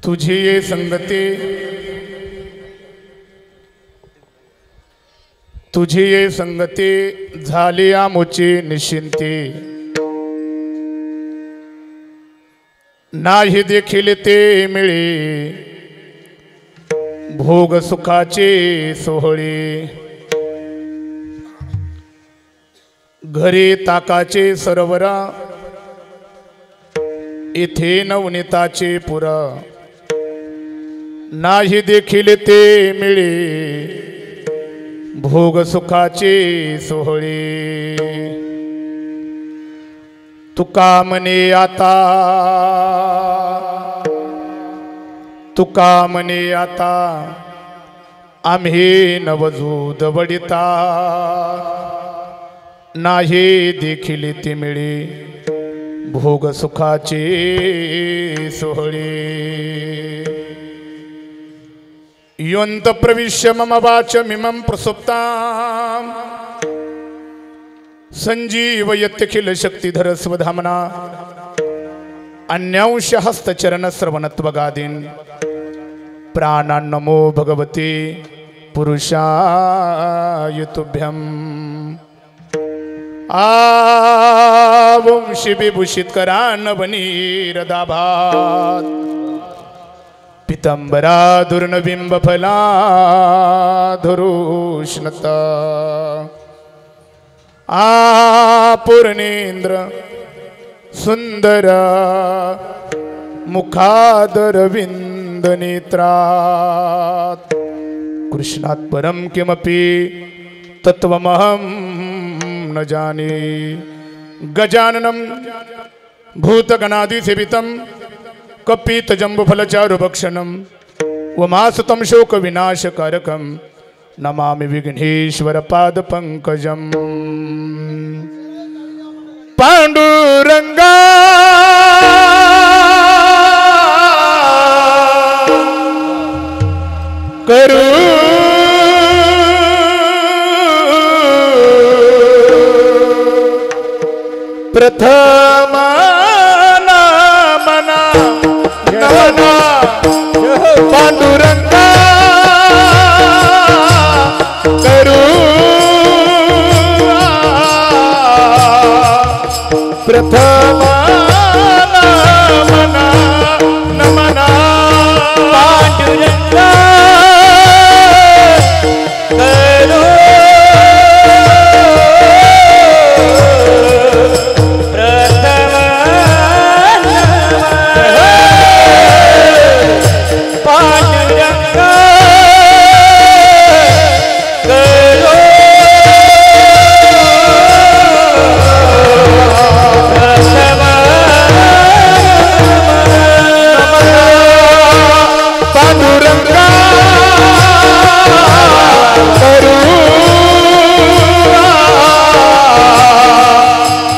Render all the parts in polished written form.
तुझी ये संगती, तुझी ये संगती झाली आमुची निश्चिंती। नाही देखील ते मिळे भोग सुखाचे सोहळे। घरी ताकाचे सरोवरा, इथे नवनीताचे पुरा। नाही देखील ते मिळे भोग सुखाचे सोहळे। तुका म्हणे आता, तुका म्हणे आता आम्ही नवजूद वडिता। नाही देखील ते मिळे भोग सुखाचे सोहळे। योऽन्त प्रविश्य मम वाचमिमं प्रसुप्तां संजीवयत्यखिल शक्तिधर स्वधामना। अन्यांश हस्तचरण श्रवणत्वगादीन् प्राणान् नमो भगवते पुरुषाय तुभ्यम्। वंशी विभूषित करान्नवनीरदाभात् पीतंबरा दुर्नबिंब फलाधरोष्णता। पूर्णेन्द्र सुंदर मुखादरविंद नेत्रात् कृष्णात् परं किमपि तत्त्वमहं न जाने। गजाननं भूतगणादिसेवितं कपितजम्बुफलचारुभक्षणं उमासुतं शोकविनाशकारकं नमामि विघ्नेश्वरपादपङ्कजम्। पाण्डुरङ्गा करू प्रथम मना नमना पांडुरंगा करू प्रथम मना नमना पांडुरंगा करू प्रथम मना पांडुरंगा करू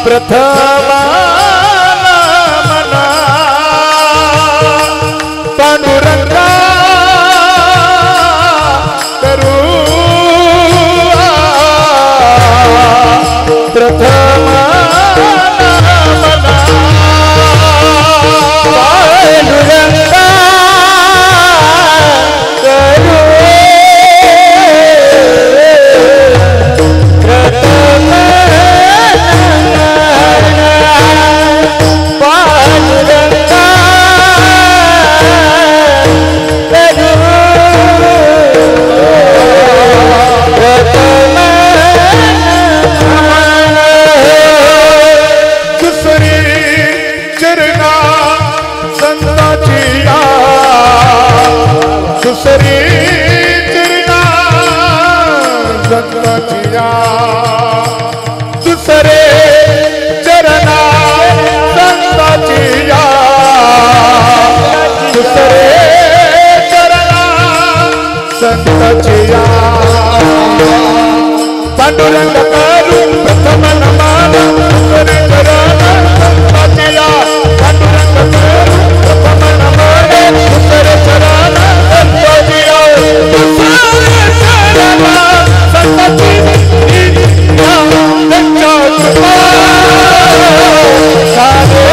प्रथम मना पांडुरंगा करू प्रथम दुसरी चरणा संताचिया दुसरे चरणा संताचिया दुसरे चरणा संताचिया पांडुरंग करू प्रथम नमन दुसरे चरणा संताचिया पांडुरंग करू प्रथम नमन दुसरे चरणा संताचिया दुसरे चरणा संताचिया सारे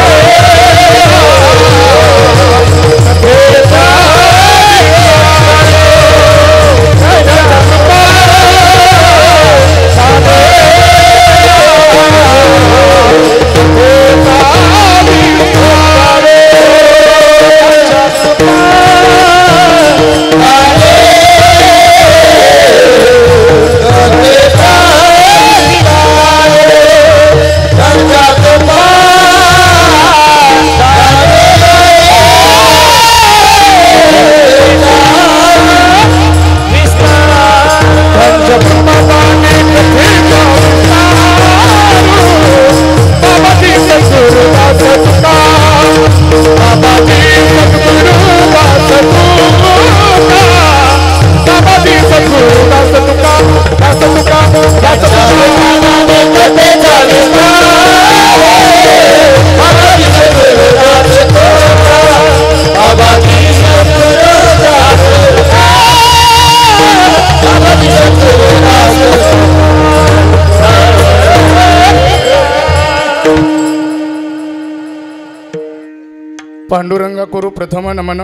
पांडुरंगा करू प्रथम नमन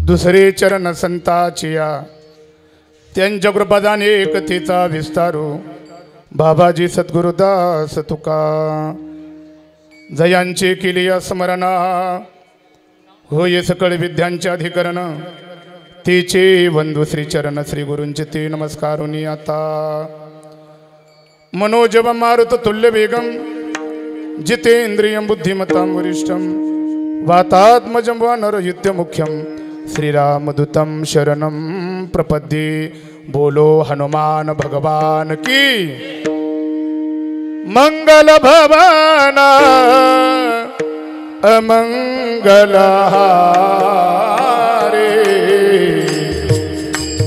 दुसरे चरण संताचिया त्यांच्या कृपादाने एकतेचा विस्तारू बाबाजी सद्गुरुदास तुका जयांचे केली स्मरणा होय सकळ विद्यांचे अधिकरण तिचे वंदू श्री चरण श्री गुरूंचे ते नमस्कारुनी आता मनोजव मारुत तुल्य वेगम जितेंद्रियं बुद्धिमतां वरिष्ठं वातात्मजं वानरयुध्य मुख्यं श्रीरामदूतं शरणं प्रपद्ये बोलो हनुमान भगवान की मंगल भवन अमंगल हारे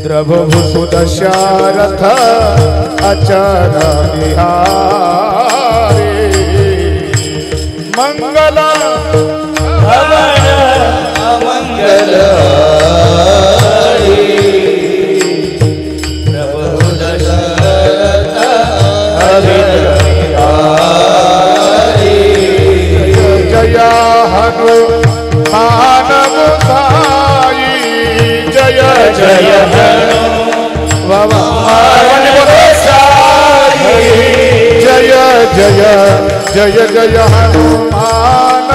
द्रवभु सुदशरथ अचर बिहारे मंगल भवन अमंगल हनुमान साई जय जय हनुमान साई जय जय जय जय हनुमान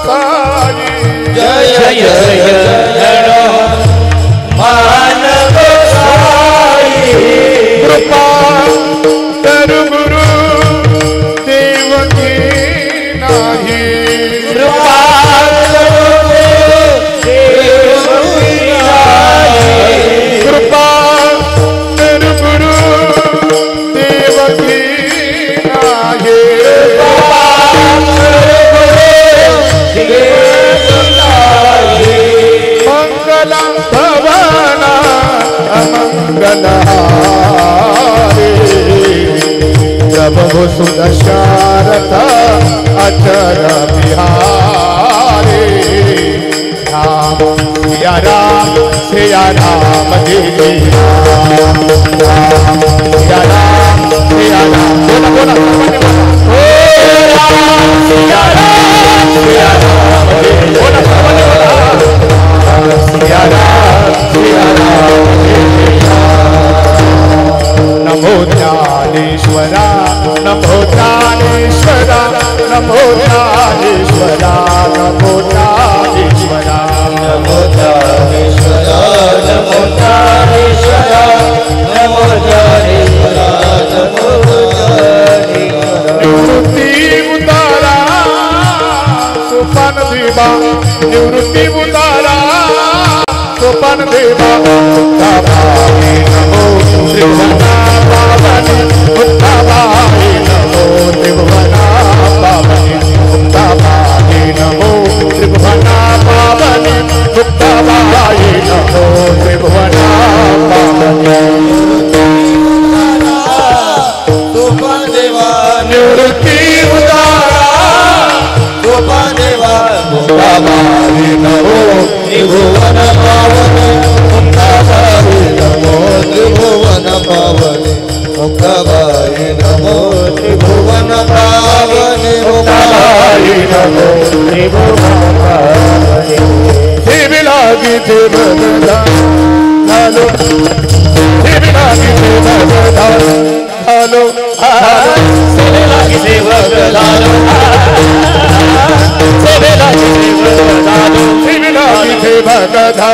साई जय जय हनुमान साई कृपा कर गुरु देव की नाही कृपा कर गुरु देव की नाही मंगल भवन अमंगल हारे प्रभु सुदशरथ अचर बिहारे राम सिया राम सिया राम देवी राम सिया राम सिया राम बोला ओ राम सिया राम बोला सिया राम नमो ज्ञानेश्वरा नमो ज्ञानेश्वरा नमो ज्ञानेश्वरा नमो ज्ञानेश्वरा नमो ज्ञानेश्वरा नमो ज्ञानेश्वरा नमो ज्ञानेश्वरा नमो निवृत्ति उतारा सोपान देवा निवृत्ति उतारा सोपान देवा उत्तमाय नमो त्रिभुवना पावनी उत्तमाय नमो त्रिभुवना पावनी उत्तमाय नमो त्रिभुवना पावनी उत्तमाय नमो त्रिभुवना पावनी सोपान देवा निवृत्ति उतारा सोपान देवा उत्तमाय नमो त्रिभुवन पावनी उत्तमाय नमो त्रिभुवन पावनी उत्तमाय नमो त्रिभुवन पावनी उत्तमाय नमो त्रिभुवन पावनी शिवलागी शिवगदा हालो शिवलागी शिवगदा हालो शिवलागी शिवगदा शिवलागी शिवगदा शिवलागी शिवगदा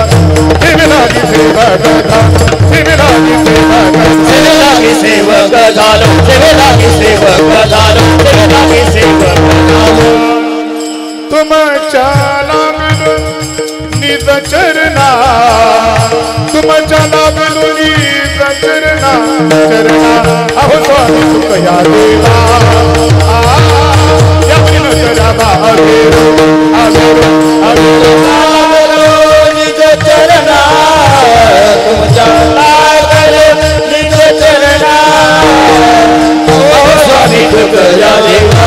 शिवलागी शिवगदा शिवलागी शिवगदा शिवलागी शिवगदा शिवलागी शिवगदा शिवलागी शिवगदा तुम चालागलो निज चरणा तुम चालागलो निज चरणा चरणा अहो स्वामी सुखया देवा या जरा बाहेरो आवेरो आवेरो निज चरणा तुम चालागलो निज चरणा अहो स्वामी सुखया देवा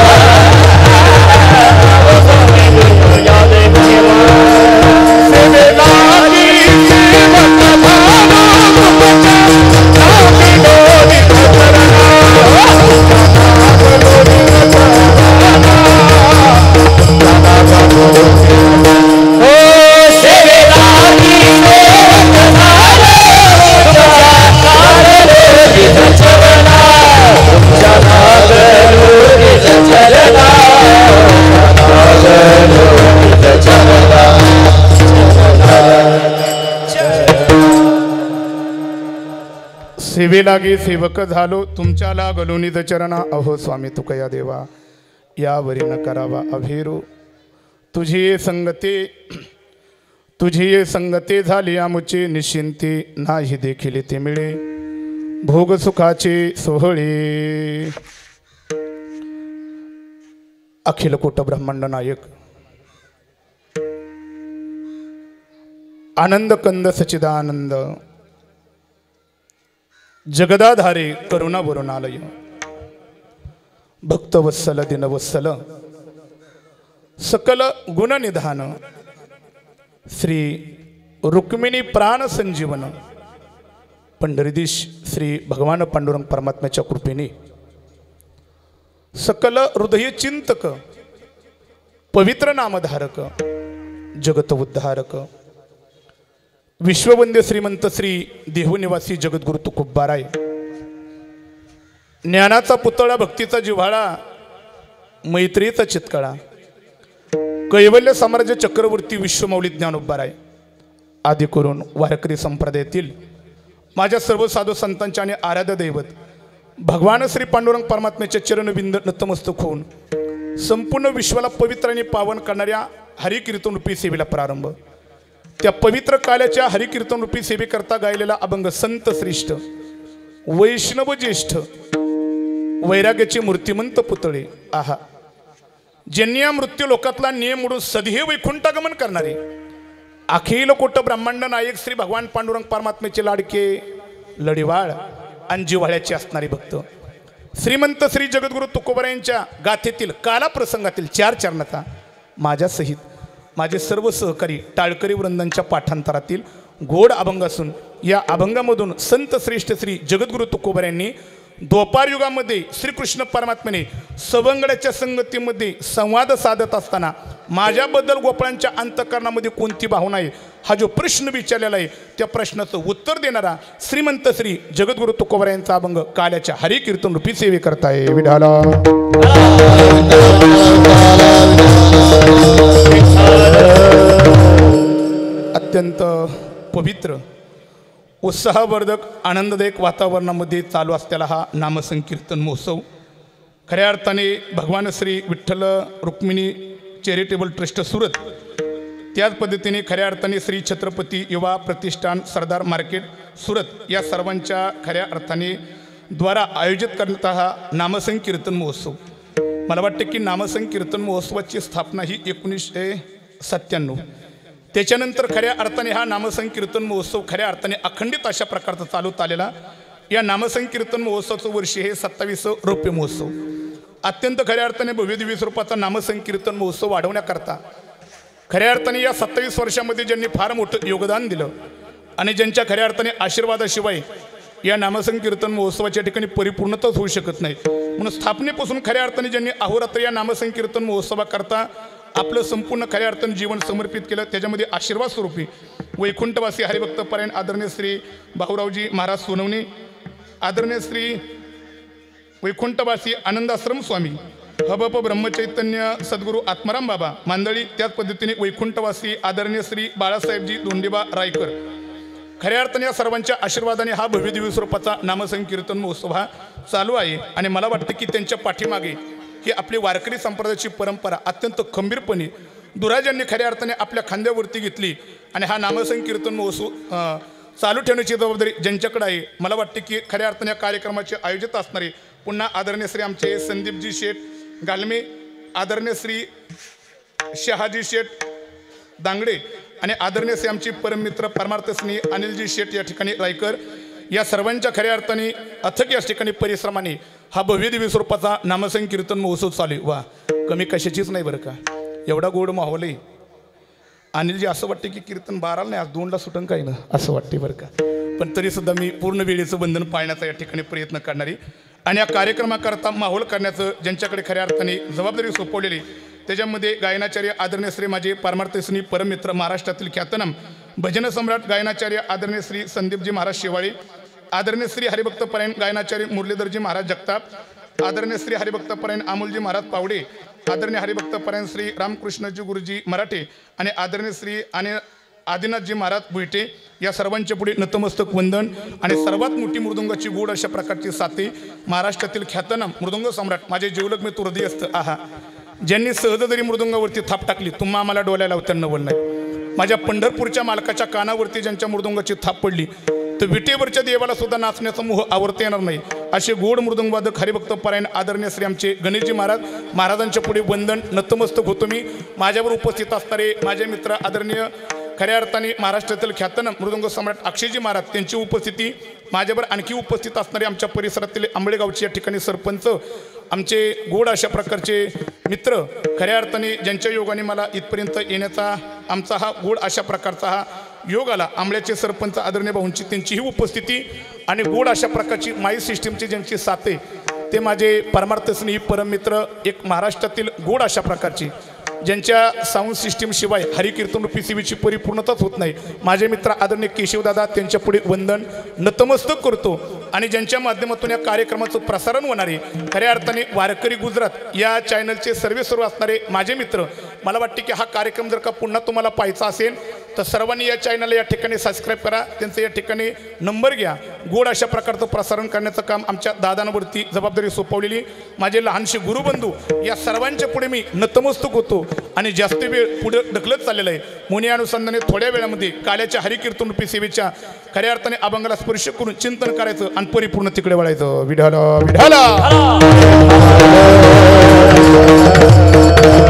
Oh सेवे लागे सेवक झालो तुमच्या लागलो निज चरणा अहो स्वामी तुकया देवा यावरी न करावा अभेरो तुझी ये संगते झाली आमुचे निश्चिंती नाही देखील ते मिळे भोग सुखाचे सोहळे अखिल कोट ब्रह्मांड नायक आनंद कंद सचिदानंद जगदाधारे करुणा वरुणालय भक्तवत्सल दिनवत्सल सकल गुणनिधान श्री रुक्मिणी प्राण संजीवन पंढरीदीश श्री भगवान पांडुरंग परमात्म्याच्या कृपेने सकल हृदय चिंतक पवित्र नामधारक जगत उद्धारक विश्ववंद्य श्रीमंत श्री देहनिवासी जगद्गुरु तुकोबाराय ज्ञानाचा पुतळा भक्तीचा जिव्हाळा मैत्रीचा चितकळा कैवल्य साम्राज्य चक्रवर्ती विश्वमौली ज्ञानोबाराय आदी करून वारकरी संप्रदायातील माझ्या सर्व साधू संतांच्या आणि आराध्य दैवत भगवान श्री पांडुरंग परमात्म्याच्या चरणविंद नतमस्तक होऊन संपूर्ण विश्वाला पवित्र आणि पावन करणाऱ्या हरिकीर्तन रूपी सेवेला प्रारंभ त्या पवित्र काल्याच्या हरिकीर्तन रूपी सेवेकरता गायलेला अभंग संत श्रेष्ठ वैष्णव ज्येष्ठ वैराग्याचे मूर्तिमंत पुतळे आहा ज्यांनी या मृत्यू लोकातला नियम मोडून सदैव वैकुंठागमन करणारे अखिल कोट ब्रह्मांड नायक श्री भगवान पांडुरंग परमात्म्याचे लाडके लढीवाळ आणि जिव्हाळ्याचे असणारे भक्त श्रीमंत श्री जगद्गुरु तुकोबारायांच्या गाथेतील काला प्रसंगातील 4 चरणाचा माझ्यासहित माझे सर्व सहकारी टाळकरी वृंदांच्या पाठांतरातील गोड अभंग असून या अभंगामधून संत श्रेष्ठ श्री जगद्गुरु तुकोबारायांनी द्वापार युगामध्ये श्रीकृष्ण परमात्म्याने सवंगड्याच्या संगतीमध्ये संवाद साधत असताना माझ्याबद्दल गोपाळांच्या अंतःकरणामध्ये कोणती भावना आहे हा जो प्रश्न विचारलेला आहे त्या प्रश्नाचं उत्तर देणारा श्रीमंत श्री जगद्गुरु तुकोबारायांचा अभंग काल्याच्या हरिकीर्तन रूपी सेवे करताय विठाला अत्यंत पवित्र उत्साहवर्धक आनंददायक वातावरणामध्ये चालू असलेला हा नामसंकीर्तन महोत्सव खऱ्या अर्थाने भगवान श्री विठ्ठल रुक्मिणी चॅरिटेबल ट्रस्ट सुरत त्याच पद्धतीने खऱ्या अर्थाने श्री छत्रपती युवा प्रतिष्ठान सरदार मार्केट सुरत या सर्वांच्या खऱ्या अर्थाने द्वारा आयोजित करण्यात हा नामसंकीर्तन महोत्सव मला वाटते की नामसंकीर्तन महोत्सवाची स्थापना ही 1997 त्याच्यानंतर खऱ्या अर्थाने हा नामसंकीर्तन महोत्सव खऱ्या अर्थाने अखंडित अशा प्रकारचा चालवत आलेला या नामसंकीर्तन महोत्सवाचं वर्ष हे 27वे रौप्य महोत्सव अत्यंत खऱ्या अर्थाने भव्य दिव्य स्वरूपाचा नामसंकीर्तन महोत्सव वाढवण्याकरता खऱ्या अर्थाने या 27 वर्षामध्ये ज्यांनी फार मोठं योगदान दिलं आणि ज्यांच्या खऱ्या अर्थाने आशीर्वादाशिवाय या नामसंकीर्तन महोत्सवाच्या ठिकाणी परिपूर्णताच होऊ शकत नाही म्हणून स्थापनेपासून खऱ्या अर्थाने ज्यांनी अहोरात्र या नामसंकीर्तन महोत्सवाकरता आपलं संपूर्ण खऱ्या अर्थाने जीवन समर्पित केलं त्याच्यामध्ये आशीर्वाद स्वरूपी वैकुंठवासी हरिभक्तपरायण आदरणीय श्री भाऊरावजी महाराज सोनवणे आदरणीय श्री वैकुंठवासी आनंदाश्रम स्वामी हबप ब्रह्मचैतन्य सद्गुरू आत्माराम बाबा मांदळी त्याच पद्धतीने वैकुंठवासी आदरणीय श्री बाळासाहेबजी दोंडेबा रायकर खऱ्या अर्थाने या सर्वांच्या आशीर्वादाने हा भव्य दिव्य स्वरूपाचा नामसंकीर्तन महोत्सव हा चालू आहे आणि मला वाटतं की त्यांच्या पाठीमागे ही आपली वारकरी संप्रदायाची परंपरा अत्यंत खंबीरपणे दुराजांनी खऱ्या अर्थाने आपल्या खांद्यावरती घेतली आणि हा नामसंकीर्तन महोत्सव चालू ठेवण्याची जबाबदारी ज्यांच्याकडे आहे मला वाटते की खऱ्या अर्थाने या कार्यक्रमाचे आयोजित असणारे पुन्हा आदरणीय श्री आमचे संदीपजी शेठ गालमे आदरणीय श्री शहाजी शेठ दांगडे आणि आदरणीय श्री आमची परममित्र परमार्थस्नी अनिलजी शेठ या ठिकाणी रायकर या सर्वांच्या खऱ्या अर्थाने अथक या ठिकाणी परिश्रमाने हा भव्य दिव्य स्वरूपाचा नामसंकीर्तन महोत्सव चालू आहे वा कमी कशाचीच नाही बरं का एवढा गोड माहोल आहे अनिलजी असं वाटते की कीर्तन 12ला नाही आज 2ला सुटन काही ना असं वाटते बरं का पण तरीसुद्धा मी पूर्ण वेळेचं बंधन पाळण्याचा या ठिकाणी प्रयत्न करणारी आणि या कार्यक्रमाकरता माहोल करण्याचं ज्यांच्याकडे खऱ्या अर्थाने जबाबदारी सोपवलेली त्याच्यामध्ये गायनाचार्य आदरणीय श्री माझे परमार्थस्नी परममित्र महाराष्ट्रातील ख्यातनाम भजन सम्राट गायनाचार्य आदरणीय श्री संदीपजी महाराज शेवाळे आदरणीय श्री हरिभक्तपरायण गायनाचार्य मुरलीधरजी महाराज जगताप आदरणीय श्री हरिभक्तपरायण अमोलजी महाराज पावडे आदरणीय हरिभक्तपरायण श्री रामकृष्णजी गुरुजी मराठे आणि आदरणीय श्री आणि आदिनाथजी महाराज बुईटे या सर्वांच्या पुढे नतमस्तक वंदन आणि सर्वात मोठी मृदुंगाची गोड अशा प्रकारची साथी महाराष्ट्रातील ख्यातनाम मृदुंग सम्राट माझे जीवलग मित्र हृदयस्थ आहा ज्यांनी सहज जरी मृदुंगावरती थाप टाकली तुम्हा आम्हाला डोळ्याला त्यांना नवल नाही माझ्या पंढरपूरच्या मालकाच्या कानावरती ज्यांच्या मृदुंगाची थाप पडली तर विटेवरच्या देवाला सुद्धा नाचण्याचा मोह आवरता येणार नाही असे गोड मृदुंगवादक हरिभक्त परायण आदरणीय श्री आमचे गणेशजी महाराजांच्या पुढे वंदन नतमस्तक होतो मी माझ्यावर उपस्थित असणारे माझे मित्र आदरणीय खऱ्या अर्थाने महाराष्ट्रातील ख्यातनाम मृदुंग सम्राट अक्षयजी महाराज त्यांची उपस्थिती माझ्यावर आणखी उपस्थित असणारे आमच्या परिसरातील आंबळेगावचे या ठिकाणी सरपंच आमचे गोड अशा प्रकारचे मित्र खऱ्या अर्थाने ज्यांच्या योगाने मला इथपर्यंत येण्याचा आमचा हा गोड अशा प्रकारचा हा योग आला आंबळ्याचे सरपंच आदरणीय भाऊंची त्यांचीही उपस्थिती आणि गोड अशा प्रकारची माई सिस्टीमची ज्यांची साथ ते माझे परमार्थ स्नेही परममित्र एक महाराष्ट्रातील गोड अशा प्रकारची ज्यांच्या साऊंड सिस्टीमशिवाय हरिकीर्तन रूपी सेवेची परिपूर्णताच होत नाही माझे मित्र आदरणीय केशवदादा त्यांच्या पुढे वंदन नतमस्तक करतो आणि ज्यांच्या माध्यमातून या कार्यक्रमाचं प्रसारण होणारे खऱ्या अर्थाने वारकरी गुजरात या चॅनलचे सर्व असणारे माझे मित्र मला वाटते की हा कार्यक्रम जर का पुन्हा तुम्हाला पाहायचा असेल तर सर्वांनी या चॅनलला या ठिकाणी सबस्क्राईब करा त्यांचं या ठिकाणी नंबर घ्या गोड अशा प्रकारचं प्रसारण करण्याचं काम आमच्या दादांवरती जबाबदारी सोपवलेली माझे लहानसे गुरुबंधू या सर्वांच्या पुढे मी नतमस्तक होतो आणि जास्त वेळ पुढे ढकलत चाललेला आहे मुनी अनुसंधाने थोड्या वेळामध्ये काल्याच्या हरिकीर्तन रूपी सेवेच्या खऱ्या अर्थाने अभंगाला स्पर्श करून चिंतन करायचं आणि परिपूर्ण तिकडे वळायचं विढाला विढाला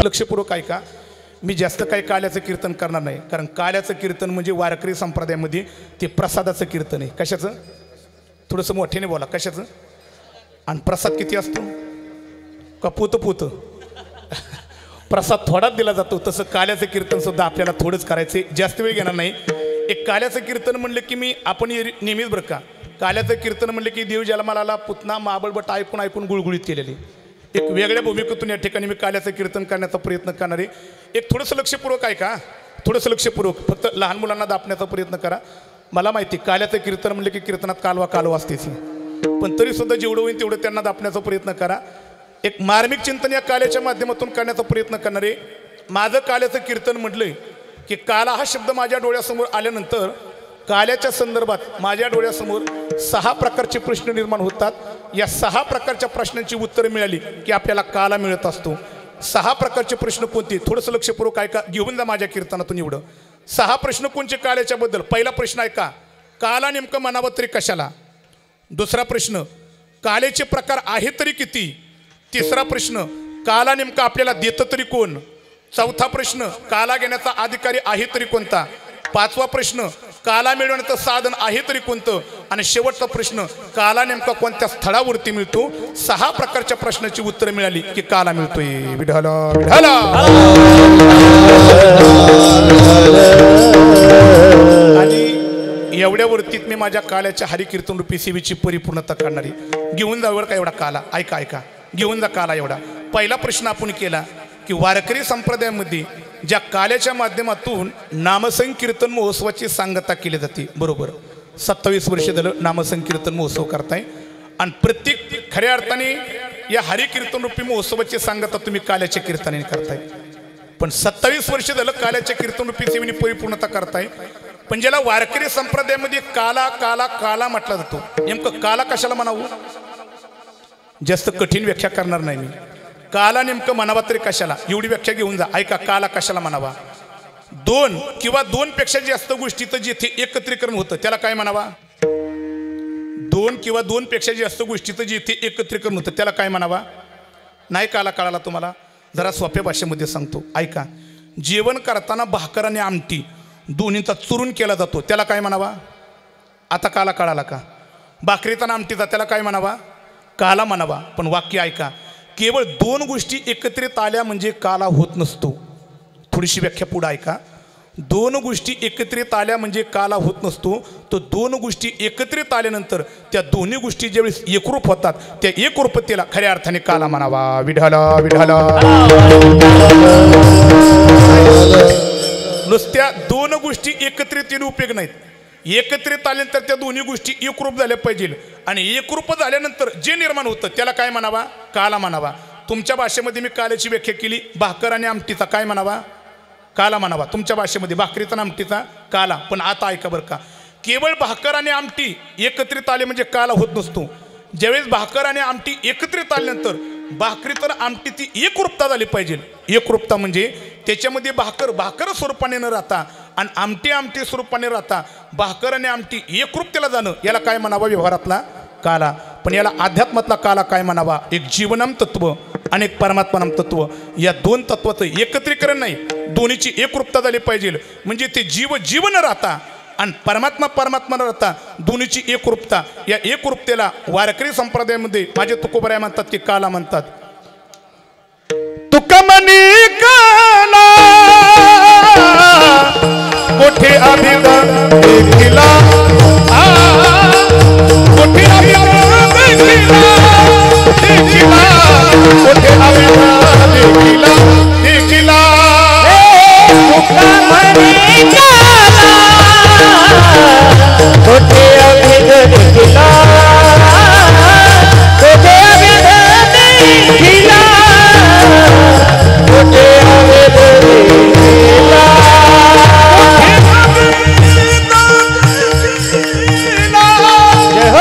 लक्षपूर्वक ऐका मी जास्त काही काल्याचं कीर्तन करणार नाही कारण काल्याचं कीर्तन म्हणजे वारकरी संप्रदायामध्ये ते प्रसादाचं कीर्तन आहे कशाचं थोडंसं मोठ्याने बोला कशाचं आणि प्रसाद किती असतो का पोतं प्रसाद थोडाच दिला जातो तसं काल्याचं कीर्तन सुद्धा आपल्याला थोडंच करायचं जास्त वेळ घेणार नाही एक काल्याचं कीर्तन म्हणलं की आपण नेहमीच बरं का काल्याचं कीर्तन म्हणलं की देव जन्माला पुतना महाबळबट ऐकून ऐकून गुळगुळीत केलेली एक वेगळ्या भूमिकेतून या ठिकाणी मी काल्याचं कीर्तन करण्याचा प्रयत्न करणार आहे एक थोडंसं लक्षपूर्वक ऐका थोडंसं लक्षपूर्वक फक्त लहान मुलांना दाबण्याचा प्रयत्न करा मला माहिती काल्याचं कीर्तन म्हणलं की कीर्तनात कालवा असतेच पण तरीसुद्धा जेवढं होईल तेवढं त्यांना दाबण्याचा प्रयत्न करा एक मार्मिक चिंतन या काल्याच्या माध्यमातून करण्याचा प्रयत्न करणार आहे माझं काल्याचं कीर्तन म्हटलंय की काला हा शब्द माझ्या डोळ्यासमोर आल्यानंतर काल्याच्या संदर्भात माझ्या डोळ्यासमोर 6 प्रकारचे प्रश्न निर्माण होतात या 6 प्रकारच्या प्रश्नांची उत्तरं मिळाली की आपल्याला काला मिळत असतो 6 प्रकारचे प्रश्न कोणते थोडंसं लक्षपूर्वक ऐका घेऊन जा माझ्या कीर्तनातून एवढं 6 प्रश्न कोणते काल्याच्याबद्दल पहिला प्रश्न ऐका काला नेमकं म्हणावं तरी कशाला दुसरा प्रश्न कालेचे प्रकार आहे तरी किती तिसरा प्रश्न काला नेमका आपल्याला देतं तरी कोण चौथा प्रश्न काला घेण्याचा अधिकारी आहे तरी कोणता पाचवा प्रश्न काला मिळवण्याचं साधन आहे तरी कोणतं आणि शेवटचा प्रश्न काला नेमका कोणत्या स्थळावरती मिळतो 6 प्रकारच्या प्रश्नाची उत्तरं मिळाली की काला मिळतोय विढाला विढाला आणि एवढ्यावरतीत मी माझ्या काल्याच्या हरिकीर्तन रूपी सेवेची परिपूर्णता करणारी घेऊन जावर का एवढा काला ऐका घेऊन जा काला एवढा पहिला प्रश्न आपण केला की वारकरी संप्रदायामध्ये ज्या काल्याच्या माध्यमातून नामसंकीर्तन महोत्सवाची सांगता केली जाते बरोबर 27 वर्ष झालं नामसंकीर्तन महोत्सव करताय आणि प्रत्येक खऱ्या अर्थाने या हरिकीर्तन रूपी महोत्सवाची सांगता तुम्ही काल्याच्या कीर्तनाने करताय पण 27 वर्ष झालं काल्याच्या कीर्तन रूपी सेवेने परिपूर्णता करताय पण ज्याला वारकरी संप्रदायामध्ये काला काला काला म्हटला जातो नेमकं काला कशाला म्हणावं जास्त कठीण व्याख्या करणार नाही मी काला नेमकं म्हणावा तरी कशाला एवढी व्याख्या घेऊन जा ऐका काला कशाला म्हणावा 2 किंवा 2 पेक्षा जास्त गोष्टीचं जिथे एकत्रीकरण होतं त्याला काय म्हणावा 2 किंवा 2 पेक्षा जास्त गोष्टीचं जिथे एकत्रीकरण होतं त्याला काय म्हणावा नाही काला कळाला तुम्हाला जरा सोप्या भाषेमध्ये सांगतो ऐका जेवण करताना भाकर आणि आमटी दोन्हीचा चुरून केला जातो त्याला काय म्हणावा आता काला कळाला का भाकरीचा आणि आमटीचा त्याला काय म्हणावा काला म्हणावा पण वाक्य ऐका केवळ 2 गोष्टी एकत्रित आल्या म्हणजे काला होत नसतो थोडीशी व्याख्या पुढे ऐका 2 गोष्टी एकत्रित आल्या म्हणजे काला होत नसतो तो 2 गोष्टी एकत्रित आल्यानंतर त्या दोन्ही गोष्टी ज्यावेळेस एकरूप होतात त्या एकरूपतेला खऱ्या अर्थाने काला म्हणावा विढाला विढाला नुसत्या 2 गोष्टी एकत्रित येणे उपयोग नाहीत एकत्रित आल्यानंतर त्या दोन्ही गोष्टी एकरूप झाल्या पाहिजे आणि एकरूप झाल्यानंतर जे निर्माण होतं त्याला काय म्हणावा काला म्हणावा तुमच्या भाषेमध्ये मी काल्याची व्याख्या केली भाकर आणि आमटीचा काय म्हणावा काला म्हणावा तुमच्या भाषेमध्ये, भाकरीचा आणि आमटीचा काला. पण आता ऐका बरं का, केवळ भाकर आणि आमटी एकत्रित आले म्हणजे काला होत नसतो. ज्यावेळेस भाकर आणि आमटी एकत्रित आल्यानंतर भाकरी तर आमटी ती एकरूपता झाली पाहिजे. एकरूपता म्हणजे त्याच्यामध्ये भाकर स्वरूपाने न राहता आणि आमटी स्वरूपाने राहता भाकर आणि आमटी एकरूपतेला जाणं, याला काय म्हणावा व्यवहारातला काला. पण याला अध्यात्मातला काला काय म्हणावा, एक जीवनाम तत्व आणि एक परमात्मानाम तत्व, या दोन तत्वाचं एकत्रीकरण नाही, दोन्हीची एकरूपता झाली पाहिजे. म्हणजे ते जीवन राहता आणि परमात्मा राहता, दोन्हीची एकरूपता. या एकरूपतेला वारकरी संप्रदायामध्ये माझे तुकोबराय म्हणतात की काला म्हणतात. तुकमनी काला मोठे अभिद देखिला, मोठे अभिद देखिला, मोठे अभिद देखिला, तुकमनी काला मोठे अभिद देखिला, मोठे अभिद देखिला, मोठे अभिद देखिला, जय हो.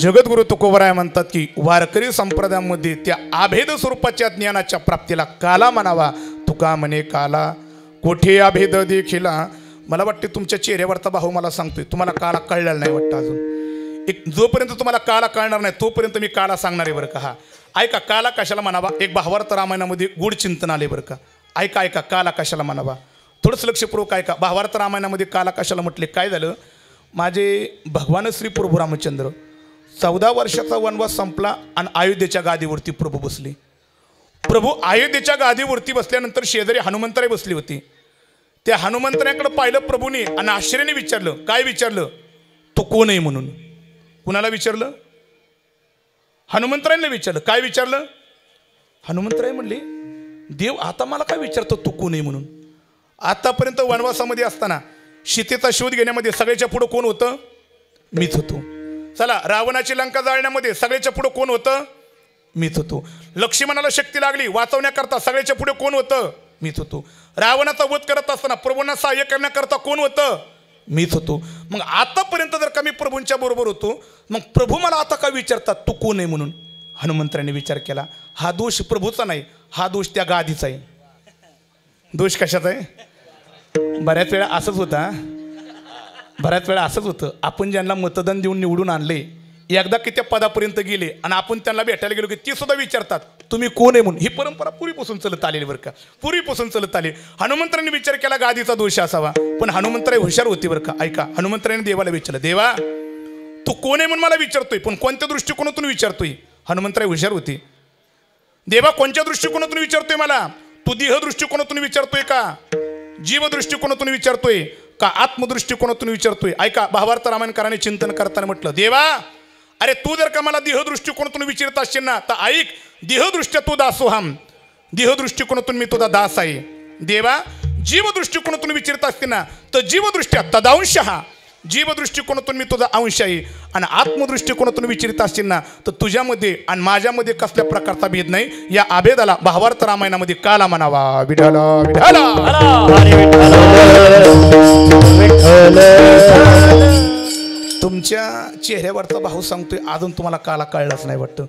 जगद्गुरु तुकोबराय म्हणतात की वारकरी संप्रदायामध्ये त्या अभेद स्वरूपाच्या ज्ञानाच्या प्राप्तीला काला म्हणावा. तुका म्हणे काला कोठे अभेद देखिला. मला वाटते तुमच्या चेहऱ्यावरचा भाऊ मला सांगतोय तुम्हाला काला कळलेला नाही वाटतं अजून. एक जोपर्यंत तुम्हाला काला कळणार नाही तोपर्यंत मी काला सांगणार आहे बरं का. हा ऐका, काला कशाला म्हणावा. एक भावार्थ रामायणामध्ये गूढ चिंतन आले बरं का. ऐका काला कशाला म्हणावा, थोडंसं लक्षपूर्वक ऐका. भावार्थ रामायणामध्ये काला कशाला म्हटले. काय झालं, माझे भगवान श्री प्रभू रामचंद्र 14 वर्षाचा वनवास संपला आणि अयोध्येच्या गादीवरती प्रभू बसले. प्रभू अयोध्येच्या गादीवरती बसल्यानंतर शेजारी हनुमंतराय बसली होती. त्या हनुमंतरायाकडे पाहिलं प्रभूने आणि आश्चर्याने विचारलं. काय विचारलं, तो कोण आहे म्हणून. कुणाला विचारलं, हनुमंतरायांना विचारलं. काय विचारलं, हनुमंतराय म्हणले देव आता मला काय विचारतो तू कोण आहे म्हणून. आतापर्यंत वनवासामध्ये असताना सीतेचा शोध घेण्यामध्ये सगळ्याच्या पुढं कोण होतं, मीच होतो. चला, रावणाची लंका जाळण्यामध्ये सगळ्याच्या पुढे कोण होतं, मीच होतो. लक्ष्मणाला शक्ती लागली वाचवण्याकरता सगळ्याच्या पुढे कोण होतं, मीच होतो. रावणाचा वध करत असताना प्रभूंना सहाय्य करण्याकरता कोण होतं, मीच होतो. मग आतापर्यंत जर का मी प्रभूंच्या बरोबर होतो, मग प्रभू मला आता का विचारतात तू कोण आहे म्हणून. हनुमंतराने विचार केला, हा दोष प्रभूचा नाही, हा दोष त्या गादीचा आहे. दोष कशाचा आहे. बऱ्याच वेळा असंच होतं. आपण ज्यांना मतदान देऊन निवडून आणले, एकदा की त्या पदापर्यंत गेले आणि आपण त्यांना भेटायला गेलो की ती सुद्धा विचारतात तुम्ही कोण आहे म्हणून. ही परंपरा पूर्वीपासून चालत आलेली बरं का, पूर्वीपासून चालत आली. हनुमंतरांनी विचार केला गादीचा दोष असावा, पण हनुमंतराय हुशार होती बरं का. ऐका, हनुमंतराने देवाला विचारलं, देवा तू कोण आहे म्हणून मला विचारतोय, पण कोणत्या दृष्टिकोनातून विचारतोय. हनुमंतराय हुशार होती. देवा कोणत्या दृष्टिकोनातून विचारतोय मला, तू देह दृष्टिकोनातून विचारतोय का, जीव दृष्टिकोनातून विचारतोय का, आत्मदृष्टिकोनातून विचारतोय. ऐका, भावार्थ रामायणकाराने चिंतन करताना म्हटलं, देवा अरे तू जर का मला देह दृष्टिकोनातून विचारत असशील ना तर ऐक, देहदृष्ट्या तू दासोहम, देह दृष्टिकोनातून मी तुझा दास आहे. देवा जीव दृष्टिकोनातून विचारत असते ना तर जीवदृष्ट्या तदांशः, जीव दृष्टिकोनातून मी तुझा अंश आहे. आणि आत्मदृष्टिकोनातून विचारित असतील ना तर तुझ्यामध्ये आणि माझ्यामध्ये कसल्या प्रकारचा भेद नाही. या अभेदाला भावार्थ रामायणामध्ये काला म्हणावा. विठ्ठल तुमच्या चेहऱ्यावरचा भाऊ सांगतोय अजून तुम्हाला काला कळलाच नाही वाटतं.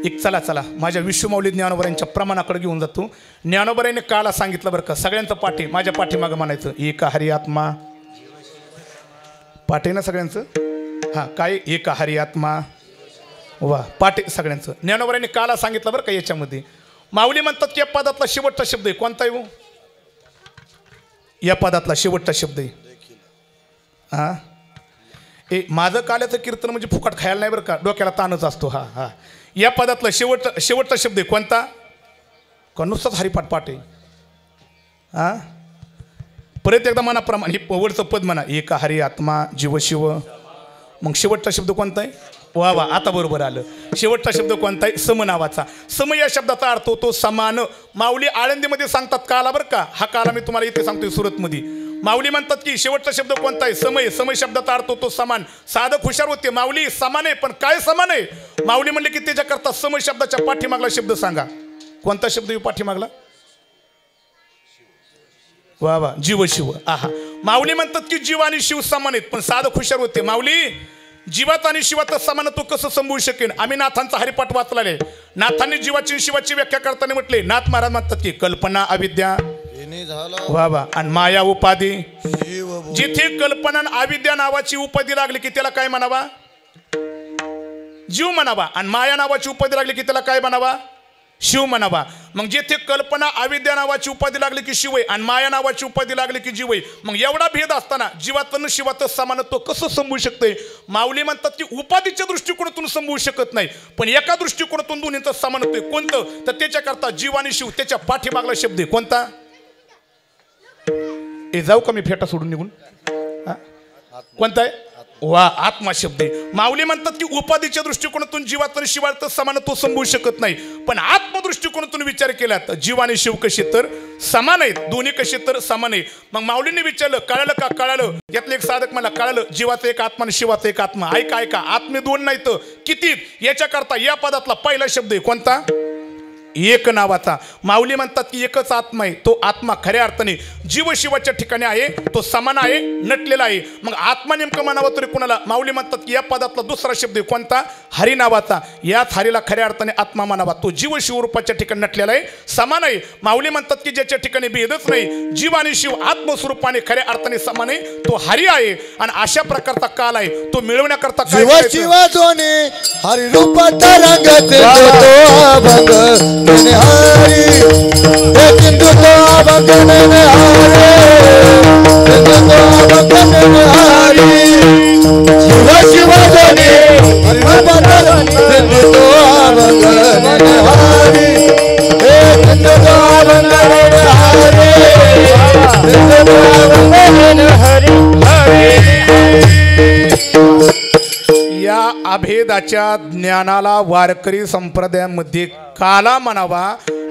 एक चला माझ्या विश्वमाऊली ज्ञानोबरांच्या प्रमाणाकडे घेऊन जातो. ज्ञानोबरांनी काला सांगितलं बरं का. सगळ्यांचं पाठी माझ्या पाठीमागं म्हणायचं, एक हरी आत्मा. पाठी ना सगळ्यांचं, हां काय, एक हरी आत्मा. वा, पाठी सगळ्यांचं. ज्ञानोबरांनी काला सांगितलं बरं का. याच्यामध्ये माऊली म्हणतात की या पदातला शेवटचा शब्द आहे कोणता आहे, या पदातला शेवटचा शब्द आहे. हा माझं काल्याचं कीर्तन म्हणजे फुकट खायला नाही बरं का, डोक्याला ताणच असतो. हा हा या पदातला शेवटचा शब्द आहे कोणता? का नुसताच हरिपाठ पाठ आहे? हा परत एकदा मनाप्रमाणे हे वरचं पद म्हणा, एक हरी आत्मा जीव शिव. मग शेवटचा शब्द कोणता आहे? वा वा आता बरोबर आलं. शेवटचा शब्द कोणता आहे? सम नावाचा. सम या शब्दाचा अर्थ होतो समान. माऊली आळंदीमध्ये सांगतात काला बरं का, हा काला मी तुम्हाला इथे सांगतोय सुरतमध्ये. माऊली म्हणतात की शेवटचा शब्द कोणता आहे? समय. समय शब्दाचा अर्थ होतो समान. साधक हुशार होते माऊली समान आहे, पण काय समान आहे? माऊली म्हणले की त्याच्याकरता सम शब्दाच्या पाठीमागला शब्द सांगा. कोणता शब्द येऊ पाठीमागला? वा वा जीव शिव. आहा माऊली म्हणतात की जीव आणि शिव समान आहेत, पण साधक हुशार होते माऊली जीवात आणि शिवाचं समानत्व कसं संभवू शकेल? आम्ही नाथांचा हरिपाठ वाचलेला आहे. नाथांनी जीवाची शिवाची व्याख्या करताना म्हटले, नाथ महाराज म्हणतात की कल्पना अविद्या वा वा आणि माया उपाधी. जिथे कल्पना आणि अविद्या नावाची उपाधी लागली की त्याला काय म्हणावा? जीव म्हणावा. आणि माया नावाची उपाधी लागली की त्याला काय म्हणावा? शिव म्हणावा. मग जिथे कल्पना अविद्या नावाची उपाधी लागली की शिव आहे आणि माया नावाची उपाधी लागली की जीव आहे. मग एवढा भेद असताना जीवातन शिवाचं समानत्व कसं संभवू शकते? माऊली म्हणतात की उपाधीच्या दृष्टिकोनातून संभवू शकत नाही, पण एका दृष्टिकोनातून दोन्हीचं समानत्व आहे. कोणतं? तर त्याच्याकरता जीव आणि शिव त्याच्या पाठीमागला शब्द आहे. कोणता? ए जाऊ का मी फेटा सोडून निघून? कोणता आहे? वा आत्मा शब्द आहे. माऊली म्हणतात की उपाधीच्या दृष्टिकोनातून जीवात आणि शिवाचं समानत्व संभवू शकत नाही, पण आत्मदृष्टिकोनातून विचार केला तर जीव आणि शिव कसे तर समान आहेत, दोन्ही कसे तर समान आहे. मग माऊलींनी विचारलं कळालं का? कळालं. यातले एक साधक मला कळालं, जीवाचा एक आत्मा आणि शिवाचा एक आत्मा. ऐका ऐका, आत्मे दोन नाही तर किती? याच्याकरता या पदातला पहिला शब्द आहे कोणता? एक नावाचा. माऊली म्हणतात की एकच आत्मा आहे, तो आत्मा खऱ्या अर्थाने जीव शिवाच्या ठिकाणी आहे, तो समान आहे, नटलेला आहे. मग आत्मा नेमकं म्हणावं तरी कुणाला? माऊली म्हणतात की या पदातला दुसरा शब्द आहे कोणता? हरी नावाचा. याच हरीला खऱ्या अर्थाने आत्मा म्हणावा, तो जीव शिवरूपाच्या ठिकाणी नटलेला आहे, समान आहे. माऊली म्हणतात की ज्याच्या ठिकाणी भेदच नाही, जीव आणि शिव आत्मस्वरूपाने खऱ्या अर्थाने समान आहे, तो हरी आहे. आणि अशा प्रकारचा काल आहे, तो मिळवण्याकरता काय हरी रूपात रंगते तो अभंग हरी हिंदू तो अभंग हरी हरी शिव शिव जोनी हरी रूपात हिंदू तो अभंग हरी हिंदू तो अभंग हरी हिंदू तो अभंग हरी हरी. या अभेदाच्या ज्ञानाला वारकरी संप्रदायामध्ये काला म्हणावा,